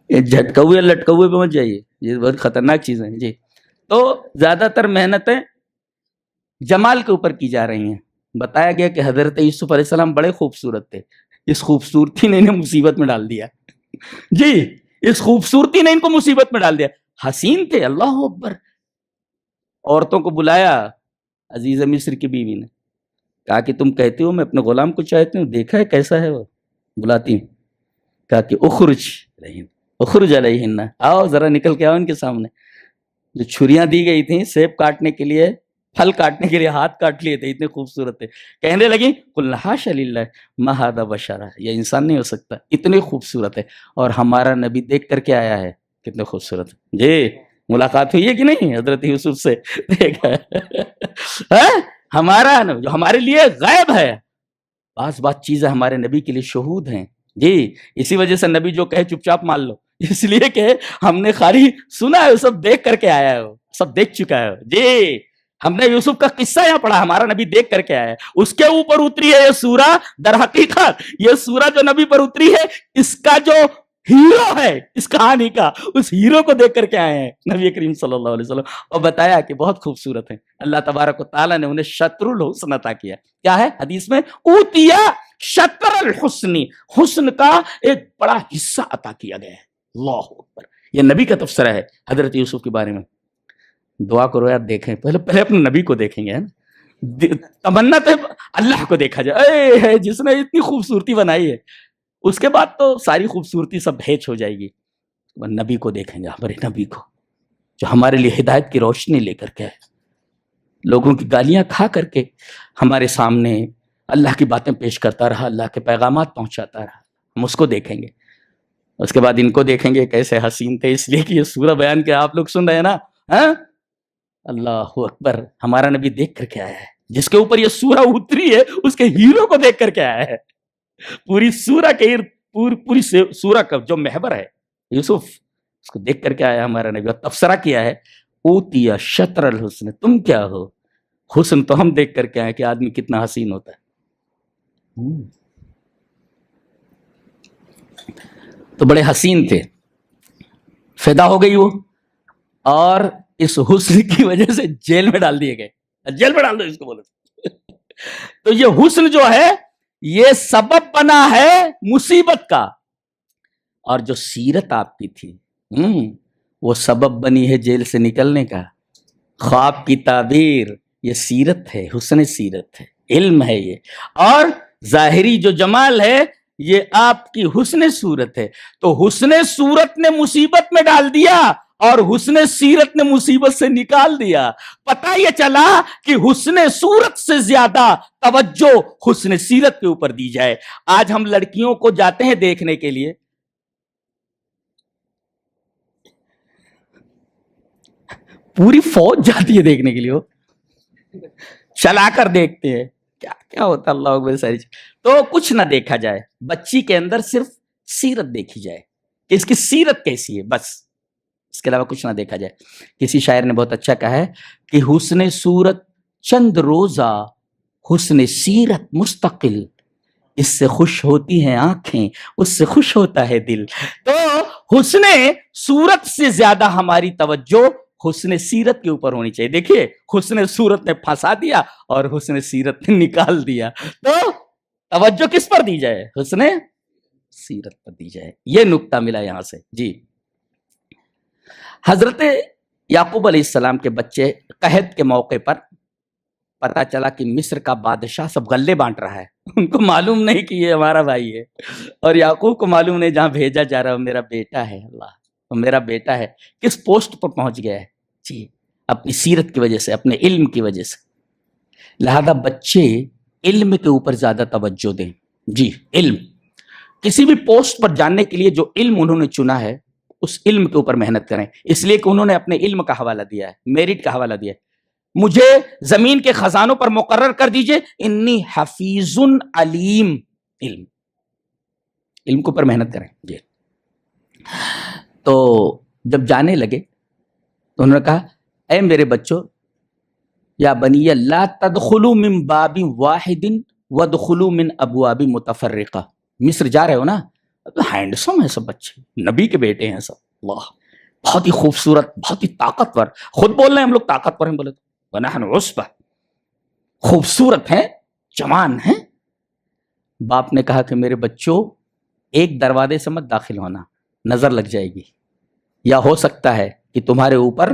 جھٹکوے لٹکوے پہ مت جائیے، یہ بہت خطرناک چیز ہے. جی، تو زیادہ تر محنتیں جمال کے اوپر کی جا رہی ہیں. بتایا گیا کہ حضرت یوسف علیہ السلام بڑے خوبصورت تھے، اس خوبصورتی نے انہیں مصیبت میں ڈال دیا. جی، اس خوبصورتی نے ان کو مصیبت میں ڈال دیا. حسین تھے، اللہ اکبر. عورتوں کو بلایا عزیز مصر کی بیوی نے، کہا کہ تم کہتے ہو میں اپنے غلام کو چاہتی ہوں، دیکھا ہے کیسا ہے وہ؟ بلاتی ہوں. کہا کہ اخرج علیہن، آؤ ذرا نکل کے آؤ ان کے سامنے. جو چھریاں دی گئی تھیں سیب کاٹنے کے لیے، پھل کاٹنے کے لیے، ہاتھ کاٹ لیے تھے، اتنے خوبصورت تھے. کہنے لگی قلنا حاشا للہ ما ھذا بشرا، یہ انسان نہیں ہو سکتا، اتنے خوبصورت ہے. اور ہمارا نبی دیکھ کر کے آیا ہے کتنے خوبصورت. جی، ملاقات ہوئی ہے کہ نہیں حضرت یوسف سے؟ دیکھا ہمارا جو ہمارے لیے غائب ہے، بعض چیزیں ہمارے نبی کے لیے شہود ہیں. جی، اسی وجہ سے نبی جو کہے چپ چاپ مان لو، اس لیے کہ ہم نے خالی سنا ہے، سب دیکھ کر کے آیا ہے، سب دیکھ چکا ہے. جی، ہم نے یوسف کا قصہ یہاں پڑھا، ہمارا نبی دیکھ کر کے آیا ہے. اس کے اوپر اتری ہے یہ سورہ. در حقیقت یہ سورہ جو نبی پر اتری ہے، اس کا جو ہیرو ہے اس کہانی کا، اس ہیرو کو دیکھ کر کے آئے ہیں نبی کریم صلی اللہ علیہ وسلم، اور بتایا کہ بہت خوبصورت ہیں. اللہ تبارک و تعالیٰ نے انہیں شطر الحسن عطا کیا. کیا ہے حدیث میں؟ اوتیا شطر الحسن، حسن کا ایک بڑا حصہ عطا کیا گیا ہے. اللہ اکبر. یہ نبی کا تبصرہ ہے حضرت یوسف کے بارے میں. دعا کرو یار دیکھیں, پہلے اپنے نبی کو دیکھیں گے, ہے نا. تمنا تو اللہ کو دیکھا جائے, اے جس نے اتنی خوبصورتی بنائی ہے, اس کے بعد تو ساری خوبصورتی سب بھیج ہو جائے گی. نبی کو دیکھیں گے, ہمارے نبی کو جو ہمارے لیے ہدایت کی روشنی لے کر کے آئے, لوگوں کی گالیاں کھا کر کے ہمارے سامنے اللہ کی باتیں پیش کرتا رہا, اللہ کے پیغامات پہنچاتا رہا. ہم اس کو دیکھیں گے. اس کے بعد ان کو دیکھیں گے کیسے حسین تھے, اس لیے کہ یہ سورہ بیان کے آپ لوگ سن رہے ہیں نا. ہاں اللہ اکبر, ہمارا نبی دیکھ کر کے آیا ہے. جس کے اوپر یہ سورہ اتری ہے اس کے ہیرو کو دیکھ کر کے آیا ہے. پوری سورہ کے پوری سورہ کا جو محور ہے یوسف, اس کو دیکھ کر کے آیا ہمارا نبی, اور تبصرہ کیا ہے اوتیا شطر الحسن, تم کیا ہو. حسن تو ہم دیکھ کر کے آئے کہ آدمی کتنا حسین ہوتا ہے. تو بڑے حسین تھے, فدا ہو گئی وہ, اور اس حسن کی وجہ سے جیل میں ڈال دیے گئے. جیل میں ڈال دو اس کو بولو. تو یہ حسن جو ہے یہ سبب بنا ہے مصیبت کا, اور جو سیرت آپ کی تھی وہ سبب بنی ہے جیل سے نکلنے کا. خواب کی تعبیر یہ سیرت ہے, حسن سیرت ہے, علم ہے یہ, اور ظاہری جو جمال ہے یہ آپ کی حسن صورت ہے. تو حسن صورت نے مصیبت میں ڈال دیا اور حسن سیرت نے مصیبت سے نکال دیا. پتہ یہ چلا کہ حسن صورت سے زیادہ توجہ حسن سیرت کے اوپر دی جائے. آج ہم لڑکیوں کو جاتے ہیں دیکھنے کے لیے, پوری فوج جاتی ہے دیکھنے کے لیے, وہ چلا کر دیکھتے ہیں کیا کیا ہوتا ہے. اللہ اکبر. ساری تو کچھ نہ دیکھا جائے, بچی کے اندر صرف سیرت دیکھی جائے کہ اس کی سیرت کیسی ہے, بس اس کے علاوہ کچھ نہ دیکھا جائے. کسی شاعر نے بہت اچھا کہا ہے کہ حسن صورت چند روزہ, حسن سیرت مستقل, اس سے خوش ہوتی ہیں آنکھیں, اس سے خوش ہوتا ہے دل. تو حسن صورت سے زیادہ ہماری توجہ حسن سیرت کے اوپر ہونی چاہیے. دیکھیے حسن صورت نے پھنسا دیا اور حسن سیرت نے نکال دیا. تو توجہ کس پر دی جائے, حسن سیرت پر دی جائے. یہ نقطہ ملا یہاں سے. جی, حضرت یعقوب علیہ السلام کے بچے قحط کے موقع پر پتا چلا کہ مصر کا بادشاہ سب غلے بانٹ رہا ہے. ان کو معلوم نہیں کہ یہ ہمارا بھائی ہے, اور یعقوب کو معلوم نہیں جہاں بھیجا جا رہا ہے میرا بیٹا ہے. اللہ, میرا بیٹا ہے. کس پوسٹ پر پہنچ گیا ہے, جی اپنی سیرت کی وجہ سے, اپنے علم کی وجہ سے. لہذا بچے علم کے اوپر زیادہ توجہ دیں. جی علم, کسی بھی پوسٹ پر جاننے کے لیے جو علم انہوں نے چنا ہے اس علم کے اوپر محنت کریں, اس لیے کہ انہوں نے اپنے علم کا حوالہ دیا ہے, میرٹ کا حوالہ دیا ہے. مجھے زمین کے خزانوں پر مقرر کر دیجئے, انی حفیظ علیم. علم کے اوپر محنت کریں. جی, تو جب جانے لگے تو انہوں نے کہا اے میرے بچوں, یا بنی لا تدخلوا من باب واحد وادخلوا من ابواب متفرقہ. مصر جا رہے ہو نا, ہینڈسم ہے سب بچے, نبی کے بیٹے ہیں سب. اللہ, بہت ہی خوبصورت, بہت ہی طاقتور. خود بول رہے ہیں ہم لوگ طاقتور ہیں, بولے تو ونحن عصبہ, خوبصورت ہیں, جوان ہیں. باپ نے کہا کہ میرے بچوں ایک دروازے سے مت داخل ہونا, نظر لگ جائے گی, یا ہو سکتا ہے کہ تمہارے اوپر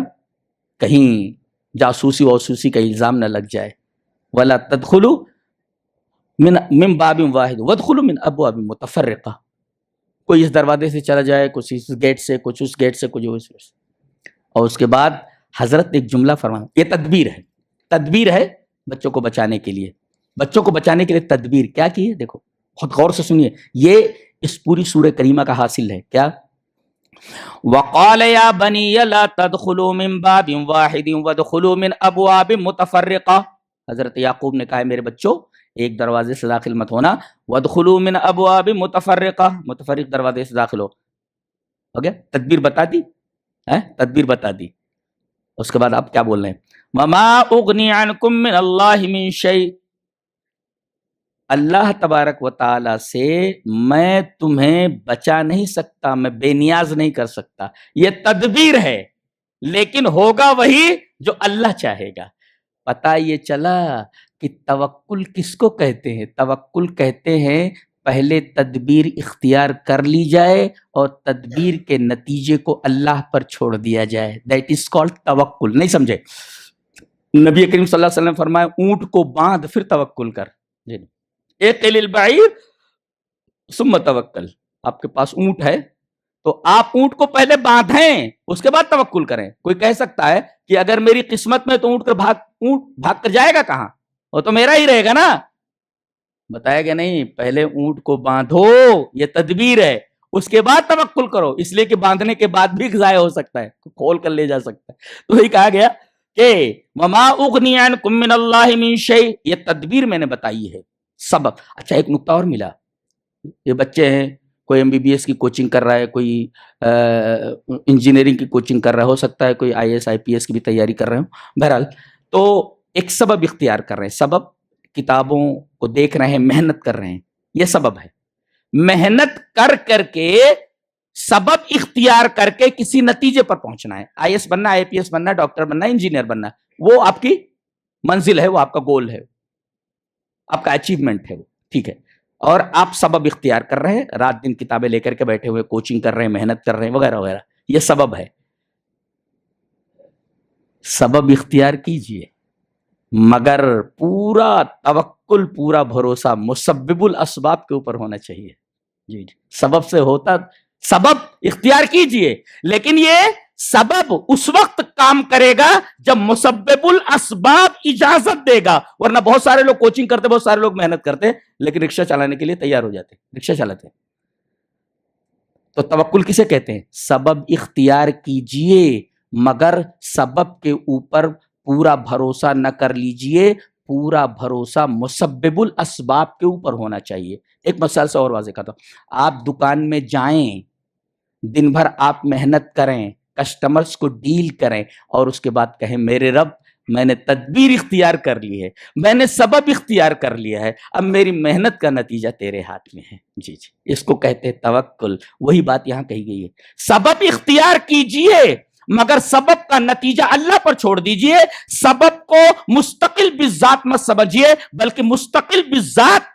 کہیں جاسوسی واسوسی کا الزام نہ لگ جائے. ولا تدخلوا من باب واحد وادخلوا من ابواب متفرقہ. کوئی اس دروازے سے چلا جائے, کچھ اس گیٹ سے, کچھ اس گیٹ سے, کچھ اس. اور اس کے بعد حضرت نے ایک جملہ فرمایا, یہ تدبیر ہے, تدبیر ہے بچوں کو بچانے کے لیے. بچوں کو بچانے کے لیے تدبیر کیا کی ہے, دیکھو بہت غور سے سنیے. یہ اس پوری سورہ کریمہ کا حاصل ہے. کیا وقال یا بنی لا تدخلوا من باب واحد وادخلوا من ابواب متفرقہ. حضرت یعقوب نے کہا ہے میرے بچوں ایک دروازے سے داخل مت ہونا, وادخلوا من ابواب متفرقہ, متفرق دروازے سے داخل ہو. گیا, تدبیر بتا دی, تدبیر بتا دی. اس کے بعد آپ کیا بول رہے ہیں, وما اغنی عنکم من اللہ من شیء, اللہ تبارک و تعالی سے میں تمہیں بچا نہیں سکتا, میں بے نیاز نہیں کر سکتا. یہ تدبیر ہے, لیکن ہوگا وہی جو اللہ چاہے گا. پتہ یہ چلا کہ توکل کس کو کہتے ہیں, توکل کہتے ہیں پہلے تدبیر اختیار کر لی جائے اور تدبیر کے نتیجے کو اللہ پر چھوڑ دیا جائے. دیٹ از کالڈ توکل. نہیں سمجھے؟ نبی کریم صلی اللہ علیہ وسلم فرمایا اونٹ کو باندھ پھر توکل کر. اقل البعیر ثم توکل. آپ کے پاس اونٹ ہے تو آپ اونٹ کو پہلے باندھیں اس کے بعد توکل کریں. کوئی کہہ سکتا ہے کہ اگر میری قسمت میں تو اونٹ بھاگ کر جائے گا کہاں؟ وہ تو میرا ہی رہے گا نا. بتایا کہ نہیں، پہلے اونٹ کو باندھو، یہ تدبیر ہے، اس کے بعد توکل کرو. اس لیے کہ باندھنے کے بعد بھی ضائع ہو سکتا ہے، کھول کر لے جا سکتا ہے. تو وہی کہا گیا کہ وما اغنی عنکم من اللہ من شیء، یہ تدبیر میں نے بتائی ہے، سبب. اچھا ایک نقطہ اور ملا. یہ بچے ہیں، کوئی MBBS کی کوچنگ کر رہا ہے، کوئی انجینئرنگ کی کوچنگ کر رہا ہے، ہو سکتا ہے کوئی IAS IPS کی بھی تیاری کر رہے ہوں. بہرحال تو ایک سبب اختیار کر رہے ہیں. سبب کتابوں کو دیکھ رہے ہیں، محنت کر رہے ہیں، یہ سبب ہے. محنت کر کر کے سبب اختیار کر کے کسی نتیجے پر پہنچنا ہے. IAS بننا، IPS بننا، ڈاکٹر بننا، انجینئر بننا، وہ آپ کی منزل ہے، وہ آپ کا گول ہے، آپ کا اچیومنٹ ہے وہ. ٹھیک ہے، اور آپ سبب اختیار کر رہے ہیں، رات دن کتابیں لے کر کے بیٹھے ہوئے کوچنگ کر رہے ہیں، محنت کر رہے ہیں وغیرہ وغیرہ. یہ سبب ہے. سبب اختیار کیجئے مگر پورا توکل، پورا بھروسہ مسبب الاسباب کے اوپر ہونا چاہیے. جی جی، سبب سے ہوتا، سبب اختیار کیجئے لیکن یہ سبب اس وقت کام کرے گا جب مسبب الاسباب اجازت دے گا. ورنہ بہت سارے لوگ کوچنگ کرتے، بہت سارے لوگ محنت کرتے لیکن رکشہ چلانے کے لیے تیار ہو جاتے، رکشہ چلاتے. تو توکل کسے کہتے ہیں؟ سبب اختیار کیجئے مگر سبب کے اوپر پورا بھروسہ نہ کر لیجئے، پورا بھروسہ مسبب الاسباب کے اوپر ہونا چاہیے. ایک مثال سے اور واضح کرتا ہوں. آپ دکان میں جائیں، دن بھر آپ محنت کریں، کسٹمرز کو ڈیل کریں اور اس کے بعد کہیں میرے رب میں نے تدبیر اختیار کر لی ہے، میں نے سبب اختیار کر لیا ہے، اب میری محنت کا نتیجہ تیرے ہاتھ میں ہے. جی جی، اس کو کہتے ہیں توکل. وہی بات یہاں کہی گئی ہے. سبب اختیار کیجئے مگر سبب کا نتیجہ اللہ پر چھوڑ دیجئے. سبب کو مستقل بالذات مت سمجھیے بلکہ مستقل بالذات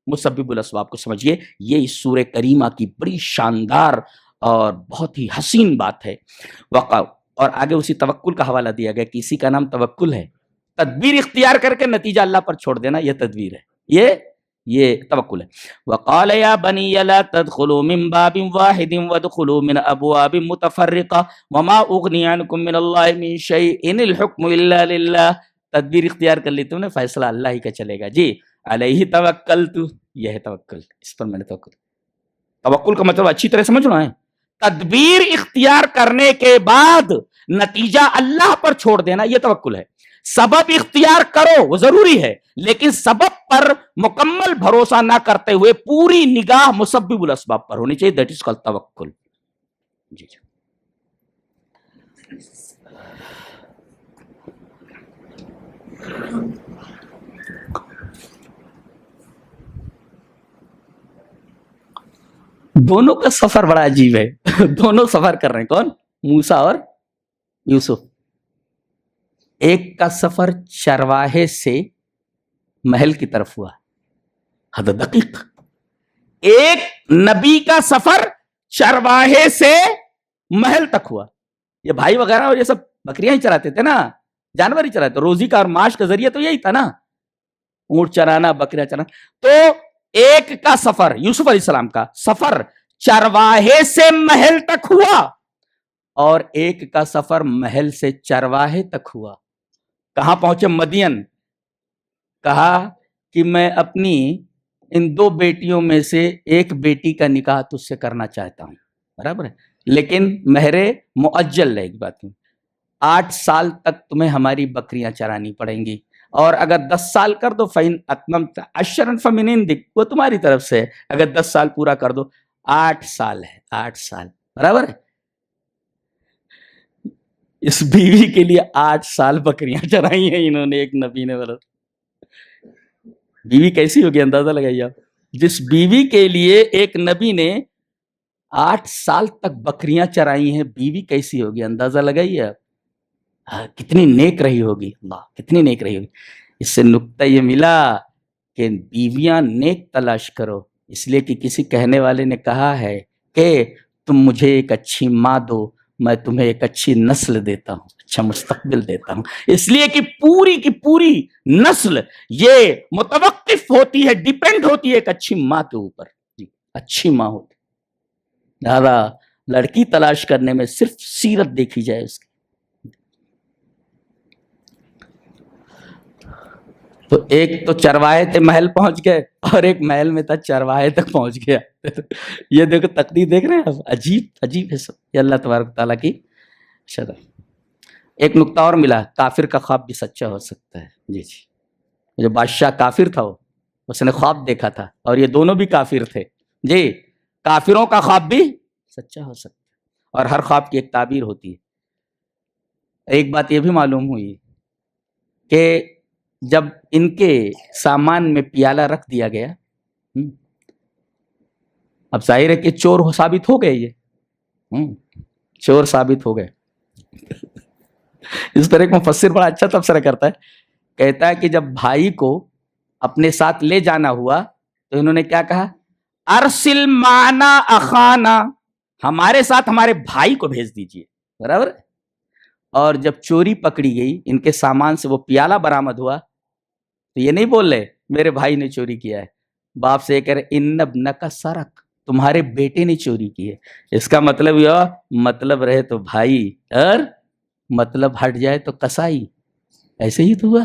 مسبب الاسباب کو سمجھیے. یہ اس سورہ کریمہ کی بڑی شاندار اور بہت ہی حسین بات ہے. اور آگے اسی توکل کا حوالہ دیا گیا کہ اسی کا نام توکل ہے. تدبیر اختیار کر کے نتیجہ اللہ پر چھوڑ دینا، یہ تدبیر ہے، یہ توکل ہے. وقال یا بنی لا تدخلوا من باب واحد وادخلوا من ابواب متفرقه وما اغنی عنکم من اللہ من شیء ان الحکم الا للہ. تدبیر اختیار کر لی تم نے، فیصلہ اللہ ہی کا چلے گا. جی، علیہ توکلت، یہ ہے توکل، اس پر میں نے توکل. توکل کا مطلب اچھی طرح سمجھنا ہے. تدبیر اختیار کرنے کے بعد نتیجہ اللہ پر چھوڑ دینا، یہ توکل ہے. سبب اختیار کرو وہ ضروری ہے لیکن سبب پر مکمل بھروسہ نہ کرتے ہوئے پوری نگاہ مسبب الاسباب پر ہونی چاہیے. دیٹ از کالڈ توکل. جی جی. دونوں کا سفر بڑا عجیب ہے. دونوں سفر کر رہے ہیں. کون؟ موسیٰ اور یوسف. ایک کا سفر چرواہے سے محل کی طرف ہوا، حد دقیق. ایک نبی کا سفر چرواہے سے محل تک ہوا. یہ بھائی وغیرہ اور یہ سب بکریاں ہی چراتے تھے نا، جانور ہی چراتے. روزی کا اور معاش کا ذریعہ تو یہی تھا نا، اونٹ چرانا، بکریاں چرانا. تو ایک کا سفر، یوسف علیہ السلام کا سفر چرواہے سے محل تک ہوا اور ایک کا سفر محل سے چرواہے تک ہوا. کہاں پہنچے؟ مدین. کہا کہ میں اپنی ان دو بیٹیوں میں سے ایک بیٹی کا نکاح تجھ سے کرنا چاہتا ہوں. برابر ہے، لیکن مہر مؤجل رہے گی. بات 8 سال تک تمہیں ہماری بکریاں چرانی پڑیں گی اور اگر 10 سال کر دو فَإِنْ أَتْمَمْتَ عَشْرًا فَمِنْ عِنْدِكَ، وہ تمہاری طرف سے. اگر 10 سال پورا کر دو. 8 سال ہے، 8 سال. برابر ہے. اس بیوی کے لیے 8 سال بکریاں چرائی ہیں انہوں نے، ایک نبی نے. بیوی کیسی ہوگی اندازہ لگائیے آپ. جس بیوی کے لیے ایک نبی نے 8 سال تک بکریاں چرائی ہیں، بیوی کیسی ہوگی اندازہ لگائیے آپ. کتنی نیک رہی ہوگی. اللہ کتنی نیک رہی ہوگی. اس سے نکتہ یہ ملا کہ بیویاں نیک تلاش کرو. اس لیے کہ کسی کہنے والے نے کہا ہے کہ تم مجھے ایک اچھی ماں دو، میں تمہیں ایک اچھی نسل دیتا ہوں، اچھا مستقبل دیتا ہوں۔ اس لیے کہ پوری کی پوری نسل یہ متوقف ہوتی ہے، ڈیپینڈ ہوتی ہے ایک اچھی ماں کے اوپر، اچھی ماں ہوتی۔ لہذا لڑکی تلاش کرنے میں صرف سیرت دیکھی جائے اس کی۔ تو ایک تو چرواہے تھے محل پہنچ گئے، اور ایک محل میں تھا چرواہے تک پہنچ گیا۔ یہ دیکھو تقدیر دیکھ رہے ہیں آپ، عجیب عجیب ہے سب، یہ اللہ تبارک تعالیٰ کی شرع۔ ایک نقطہ اور ملا، کافر کا خواب بھی سچا ہو سکتا ہے۔ جی جو بادشاہ کافر تھا اس نے خواب دیکھا تھا، اور یہ دونوں بھی کافر تھے۔ جی کافروں کا خواب بھی سچا ہو سکتا ہے، اور ہر خواب کی ایک تعبیر ہوتی ہے۔ ایک بات یہ بھی معلوم ہوئی کہ جب ان کے سامان میں پیالہ رکھ دیا گیا، اب ظاہر ہے کہ چور ثابت ہو گئے، یہ چور ثابت ہو گئے۔ اس پر ایک مفسر بڑا اچھا تبصرہ کرتا ہے، کہتا ہے کہ جب بھائی کو اپنے ساتھ لے جانا ہوا تو انہوں نے کیا کہا؟ ارسل معنا اخانا، ہمارے ساتھ ہمارے بھائی کو بھیج دیجئے، برابر۔ اور جب چوری پکڑی گئی، ان کے سامان سے وہ پیالہ برآمد ہوا، تو یہ نہیں بول رہے میرے بھائی نے چوری کیا ہے، باپ سے یہ کہہ رہے ان ابنک سرق، تمہارے بیٹے نے چوری کی ہے۔ اس کا مطلب یہ، مطلب رہے تو بھائی اور مطلب ہٹ جائے تو کسائی، ایسے ہی تو ہوا۔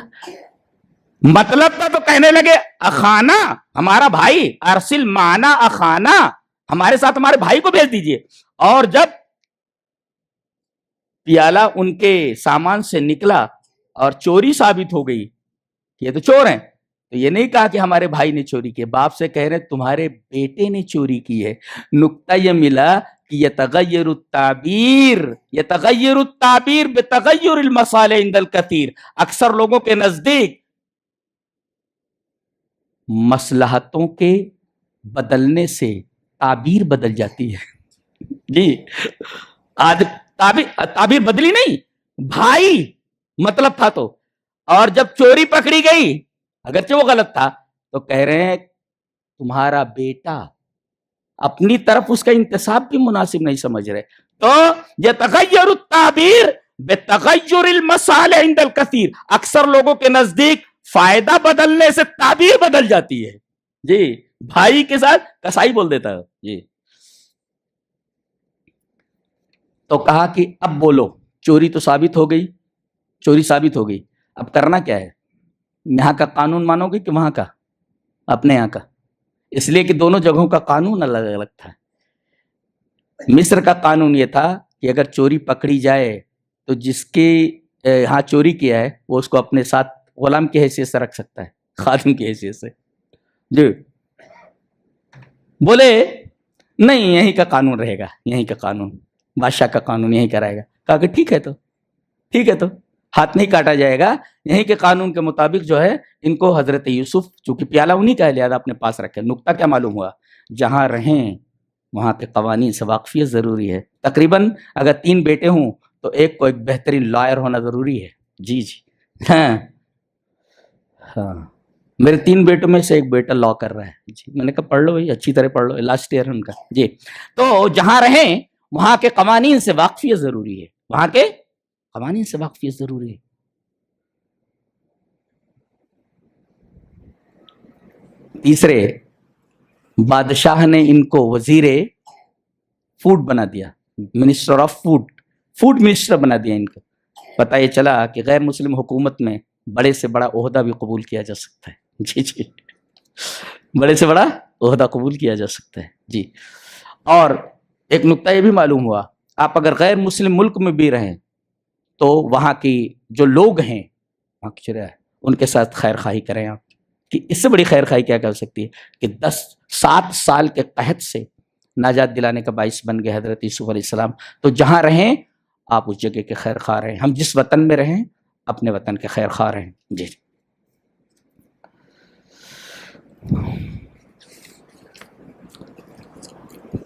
مطلب تھا تو کہنے لگے اخانا، ہمارا بھائی، ارسل معنا اخانا، ہمارے ساتھ ہمارے بھائی کو بھیج دیجئے۔ اور جب پیالہ ان کے سامان سے نکلا اور چوری ثابت ہو گئی، یہ تو چور ہیں، تو یہ نہیں کہا کہ ہمارے بھائی نے چوری کی، باپ سے کہہ رہے تمہارے بیٹے نے چوری کی ہے۔ نقطہ یہ ملا کہ یتغیر التعبیر بتغیر المصالح عند الکثیر، اکثر لوگوں کے نزدیک مصلحتوں کے بدلنے سے تعبیر بدل جاتی ہے۔ جی آج تعبیر بدلی نہیں، بھائی مطلب تھا تو، اور جب چوری پکڑی گئی اگرچہ وہ غلط تھا تو کہہ رہے ہیں تمہارا بیٹا، اپنی طرف اس کا انتساب بھی مناسب نہیں سمجھ رہے۔ تو یتغیر التعبیر بتغیر المصالح عند الکثیر، اکثر لوگوں کے نزدیک فائدہ بدلنے سے تعبیر بدل جاتی ہے۔ جی بھائی کے ساتھ کسائی بول دیتا ہے۔ جی تو کہا کہ اب بولو، چوری تو ثابت ہو گئی، چوری ثابت ہو گئی، اب کرنا کیا ہے؟ یہاں کا قانون مانو گے کہ وہاں کا؟ اپنے یہاں کا، اس لیے کہ دونوں جگہوں کا قانون الگ الگ تھا۔ مصر کا قانون یہ تھا کہ اگر چوری پکڑی جائے تو جس کے یہاں چوری کیا ہے وہ اس کو اپنے ساتھ غلام کی حیثیت سے رکھ سکتا ہے، خادم کی حیثیت سے۔ جی بولے نہیں، یہیں کا قانون رہے گا، یہیں کا قانون، بادشاہ کا قانون یہیں کا رہے گا۔ کہا کہ ٹھیک ہے، تو ٹھیک ہے، تو ہاتھ نہیں کاٹا جائے گا، یہیں کے قانون کے مطابق جو ہے ان کو حضرت یوسف، چونکہ پیالہ انہی کا ہے لہذا اپنے پاس رکھے۔ نقطہ کیا معلوم ہوا؟ جہاں رہیں وہاں کے قوانین سے واقفیت ضروری ہے۔ تقریباً اگر 3 بیٹے ہوں تو ایک کو ایک بہترین لائر ہونا ضروری ہے۔ جی ہاں میرے 3 بیٹوں میں سے ایک بیٹا لا کر رہا ہے۔ جی میں نے کہا پڑھ لو بھائی، اچھی طرح پڑھ لو، لاسٹ ایئر ہے ان کا۔ جی تو جہاں رہیں وہاں کے قوانین سے واقفیت ضروری ہے، وہاں کے قوانین سے واقفیت ضروری ہے۔ تیسرے، بادشاہ نے ان کو وزیر فوڈ بنا دیا، منسٹر آف فوڈ منسٹر بنا دیا ان کو۔ پتہ یہ چلا کہ غیر مسلم حکومت میں بڑے سے بڑا عہدہ بھی قبول کیا جا سکتا ہے۔ جی بڑے سے بڑا عہدہ قبول کیا جا سکتا ہے۔ جی اور ایک نقطہ یہ بھی معلوم ہوا، آپ اگر غیر مسلم ملک میں بھی رہیں تو وہاں کی جو لوگ ہیں وہاں کی شرح ان کے ساتھ خیر خواہی کریں آپ، کہ اس سے بڑی خیر خواہی کیا کر سکتی ہے کہ 7 سال کے قحط سے نجات دلانے کا باعث بن گئے حضرت یوسف علیہ السلام۔ تو جہاں رہیں آپ اس جگہ کے خیر خواہ رہیں، ہم جس وطن میں رہیں اپنے وطن کے خیر خواہ رہیں۔ جی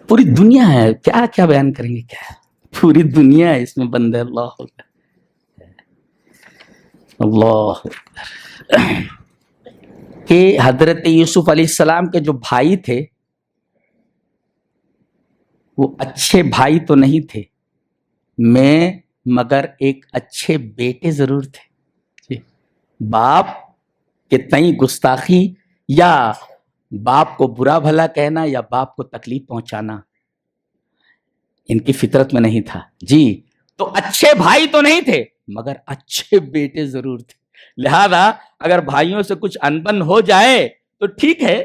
پوری دنیا ہے، کیا کیا بیان کریں گے، کیا پوری دنیا ہے اس میں بند ہے۔ اللہ اللہ کہ حضرت یوسف علیہ السلام کے جو بھائی تھے وہ اچھے بھائی تو نہیں تھے میں، مگر ایک اچھے بیٹے ضرور تھے. باپ کے تئیں گستاخی یا باپ کو برا بھلا کہنا یا باپ کو تکلیف پہنچانا ان کی فطرت میں نہیں تھا. جی تو اچھے بھائی تو نہیں تھے مگر اچھے بیٹے ضرور تھے. لہذا اگر بھائیوں سے کچھ انبن ہو جائے تو ٹھیک ہے،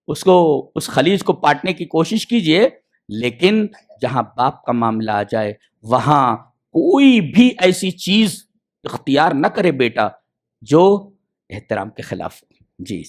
اس خلیج کو پاٹنے کی کوشش کیجئے، لیکن جہاں باپ کا معاملہ آ جائے وہاں کوئی بھی ایسی چیز اختیار نہ کرے بیٹا جو احترام کے خلاف ہو. جی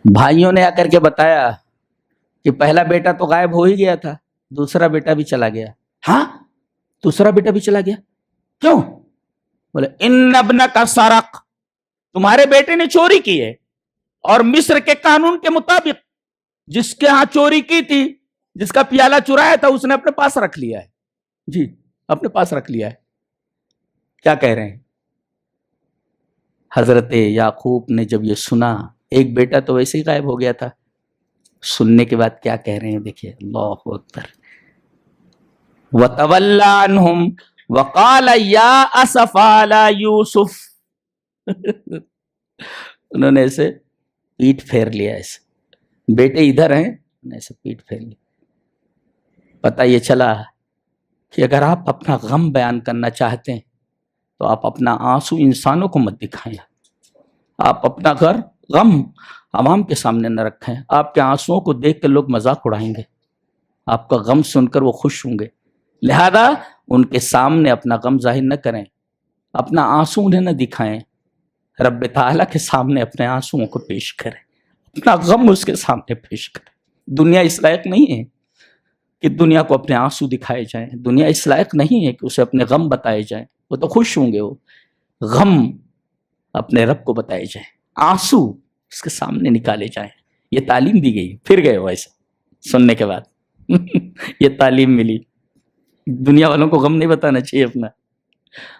بھائیوں نے آ کر کے بتایا کہ پہلا بیٹا تو غائب ہو ہی گیا تھا، دوسرا بیٹا بھی چلا گیا. ہاں دوسرا بیٹا بھی چلا گیا، کیوں؟ بولے ان ابنک سرق، تمہارے بیٹے نے چوری کی ہے، اور مصر کے قانون کے مطابق جس کے ہاں چوری کی تھی، جس کا پیالہ چرایا تھا، اس نے اپنے پاس رکھ لیا ہے. جی اپنے پاس رکھ لیا ہے. کیا کہہ رہے ہیں؟ حضرت یعقوب نے جب یہ سنا، ایک بیٹا تو ویسے ہی غائب ہو گیا تھا، سننے کے بعد کیا کہہ رہے ہیں دیکھیے. اللہ اکبر. وَتَوَلَّى عَنْهُمْ وَقَالَ يَا أَسَفَ عَلَى يُوسُف. انہوں نے ایسے پیٹ پھیر لیا، ایسے بیٹے ادھر ہیں، انہوں نے ایسے پیٹ پھیر لیا. پتہ یہ چلا کہ اگر آپ اپنا غم بیان کرنا چاہتے ہیں تو آپ اپنا آنسو انسانوں کو مت دکھائیں، آپ اپنا غم عوام کے سامنے نہ رکھیں. آپ کے آنسوؤں کو دیکھ کے لوگ مذاق اڑائیں گے، آپ کا غم سن کر وہ خوش ہوں گے. لہذا ان کے سامنے اپنا غم ظاہر نہ کریں، اپنا آنسو انہیں نہ دکھائیں. رب تعالیٰ کے سامنے اپنے آنسوؤں کو پیش کریں، اپنا غم اس کے سامنے پیش کریں. دنیا اس لائق نہیں ہے کہ دنیا کو اپنے آنسو دکھائے جائیں، دنیا اس لائق نہیں ہے کہ اسے اپنے غم بتائے جائیں. وہ تو خوش ہوں گے، وہ غم اپنے رب کو بتائے جائیں، آنسو اس کے سامنے نکالے جائیں. یہ تعلیم دی گئی. پھر گئے وہ ایسے سننے کے بعد. یہ تعلیم ملی. دنیا والوں کو غم نہیں بتانا چاہیے اپنا.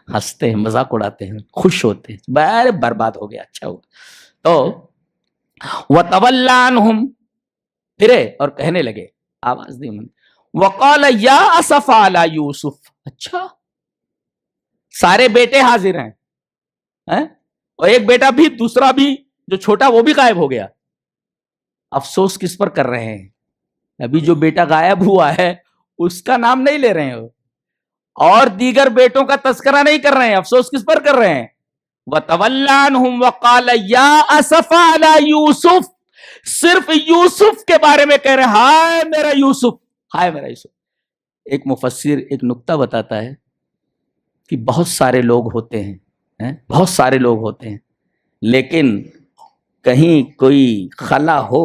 ہنستے ہیں، مذاق اڑاتے ہیں، خوش ہوتے ہیں، بہر برباد ہو گیا، اچھا ہوا. تو وَتَوَلَّى عَنْهُمْ، پھرے اور کہنے لگے، آواز دی انہوں نے، وَقَالَ يَا أَسَفَ عَلَى يُوسُف. اچھا سارے بیٹے حاضر ہیں، اور ایک بیٹا بھی، دوسرا بھی جو چھوٹا وہ بھی غائب ہو گیا. افسوس کس پر کر رہے ہیں؟ ابھی جو بیٹا غائب ہوا ہے اس کا نام نہیں لے رہے ہیں اور دیگر بیٹوں کا تذکرہ نہیں کر رہے ہیں. افسوس کس پر کر رہے ہیں؟ وَتَوَلَّى عَنْهُمْ وَقَالَ يَا أَسَفَ عَلَى يُوسُف. صرف یوسف کے بارے میں کہہ رہے ہیں، ہائے میرا یوسف، ہائے میرا یوسف. ایک مفسر ایک نکتہ بتاتا ہے کہ بہت سارے لوگ ہوتے ہیں، بہت سارے لوگ ہوتے ہیں، لیکن کہیں کوئی خلا ہو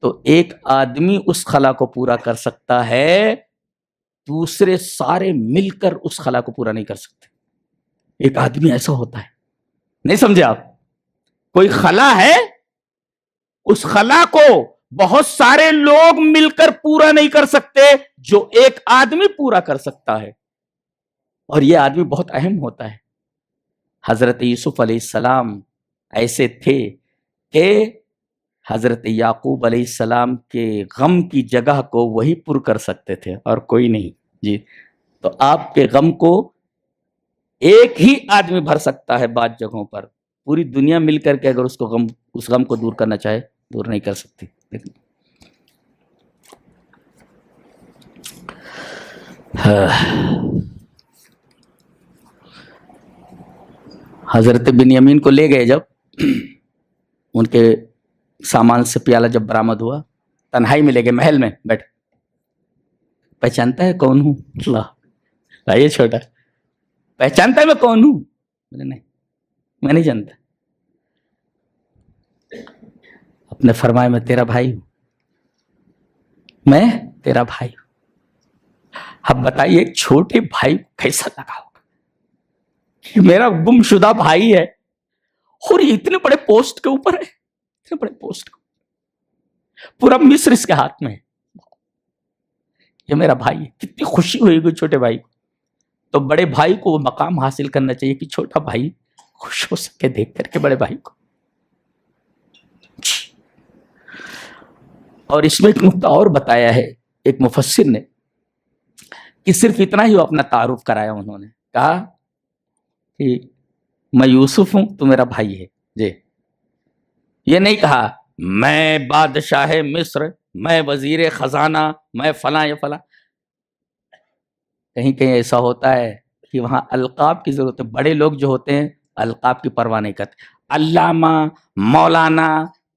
تو ایک آدمی اس خلا کو پورا کر سکتا ہے، دوسرے سارے مل کر اس خلا کو پورا نہیں کر سکتے. ایک آدمی ایسا ہوتا ہے، نہیں سمجھے آپ؟ کوئی خلا ہے، اس خلا کو بہت سارے لوگ مل کر پورا نہیں کر سکتے جو ایک آدمی پورا کر سکتا ہے، اور یہ آدمی بہت اہم ہوتا ہے. حضرت یوسف علیہ السلام ایسے تھے کہ حضرت یعقوب علیہ السلام کے غم کی جگہ کو وہی پر کر سکتے تھے اور کوئی نہیں. جی تو آپ کے غم کو ایک ہی آدمی بھر سکتا ہے. بعض جگہوں پر پوری دنیا مل کر کے اگر اس غم کو دور کرنا چاہے، دور نہیں کر سکتی. حضرت بنیامین کو لے گئے، جب ان کے سامان سے پیالہ جب برآمد ہوا، تنہائی میں لے گئے، محل میں بیٹھ. پہچانتا ہے کون ہوں؟ اللہ یہ چھوٹا پہچانتا ہے میں کون ہوں؟ نہیں، میں نہیں جانتا. اپنے فرمایا میں تیرا بھائی ہوں، میں تیرا بھائی ہوں. اب بتائیے ایک چھوٹے بھائی کو کیسا لگا ہوگا کہ میرا گم شدہ بھائی ہے اور یہ اتنے بڑے پوسٹ کے اوپر ہے، اتنے بڑے پوسٹ، پورا مصر اس کے ہاتھ میں ہے. یہ میرا بھائی ہے. کتنی خوشی ہوئی گی چھوٹے بھائی کو. تو بڑے بھائی کو وہ مقام حاصل کرنا چاہیے کہ چھوٹا بھائی خوش ہو سکے دیکھ کر کے بڑے بھائی کو. اور اس میں ایک نقطہ اور بتایا ہے ایک مفسر نے کہ صرف اتنا ہی وہ اپنا تعارف کرایا. انہوں نے کہا کہ میں یوسف ہوں تو میرا بھائی ہے جی. یہ نہیں کہا میں بادشاہ مصر، میں وزیر خزانہ، میں فلاں یا فلاں. کہیں کہیں ایسا ہوتا ہے کہ وہاں القاب کی ضرورت ہے. بڑے لوگ جو ہوتے ہیں القاب کی پرواہ نہیں کرتے. علامہ، مولانا،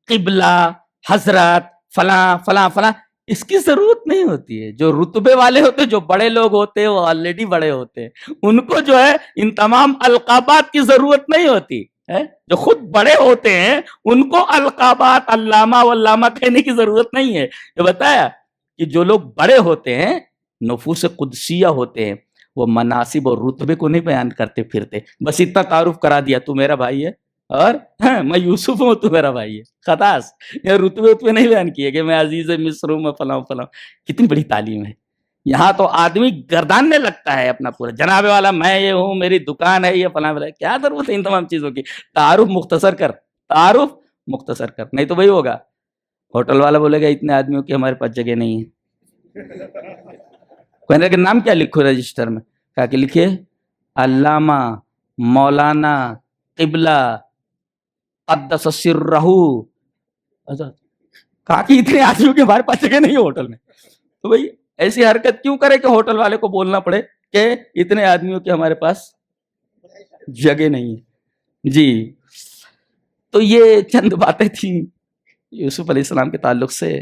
قبلہ، حضرت، فلاں فلاں فلاں، اس کی ضرورت نہیں ہوتی ہے. جو رتبے والے ہوتے ہیں، جو بڑے لوگ ہوتے ہیں، وہ آلریڈی بڑے ہوتے ہیں. ان کو جو ہے ان تمام القابات کی ضرورت نہیں ہوتی ہے. جو خود بڑے ہوتے ہیں ان کو القابات علامہ واللامہ کہنے کی ضرورت نہیں ہے. یہ بتایا کہ جو لوگ بڑے ہوتے ہیں نفوس قدسیہ ہوتے ہیں، وہ مناصب اور رتبے کو نہیں بیان کرتے پھرتے. بس اتنا تعارف کرا دیا تو میرا بھائی ہے اور میں یوسف ہوں تو میرا بھائی ہے. خلاص یہ رتبے نہیں بیان کیے کہ میں عزیز مصر ہوں، میں فلاں فلاں. کتنی بڑی تعلیم ہے. یہاں تو آدمی گرداننے لگتا ہے اپنا پورا جناب والا، میں یہ ہوں، میری دکان ہے، یہ فلاں فلاں. کیا ضرورت ہے ان تمام چیزوں کی؟ تعارف مختصر کر، تعارف مختصر کر. نہیں تو وہی ہوگا، ہوٹل والا بولے گا اتنے آدمیوں کی ہمارے پاس جگہ نہیں ہے. کہنے کہ نام کیا لکھو رجسٹر میں؟ کہا کہ لکھیے علامہ مولانا قبلہ قدس سرہ. کہا کہ اتنے آدمیوں کے ہمارے پاس جگہ نہیں ہے ہوٹل میں. تو بھائی ایسی حرکت کیوں کرے کہ ہوٹل والے کو بولنا پڑے کہ اتنے آدمیوں کے ہمارے پاس جگہ نہیں ہے. جی تو یہ چند باتیں تھیں یوسف علیہ السلام کے تعلق سے.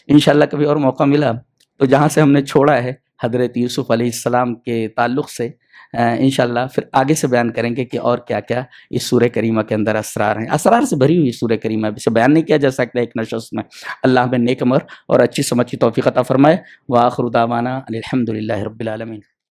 انشاءاللہ کبھی اور موقع ملا تو جہاں سے ہم نے چھوڑا ہے حضرت یوسف علیہ السلام کے تعلق سے انشاءاللہ پھر آگے سے بیان کریں گے کہ اور کیا کیا اس سورہ کریمہ کے اندر اسرار ہیں. اسرار سے بھری ہوئی سورہ کریمہ، اسے بیان نہیں کیا جا سکتا ایک نشست میں. اللہ ہمیں نیک عمر اور اچھی سمجھ کی توفیق عطا فرمائے. وآخر دعوانا الحمدللہ رب العالمین.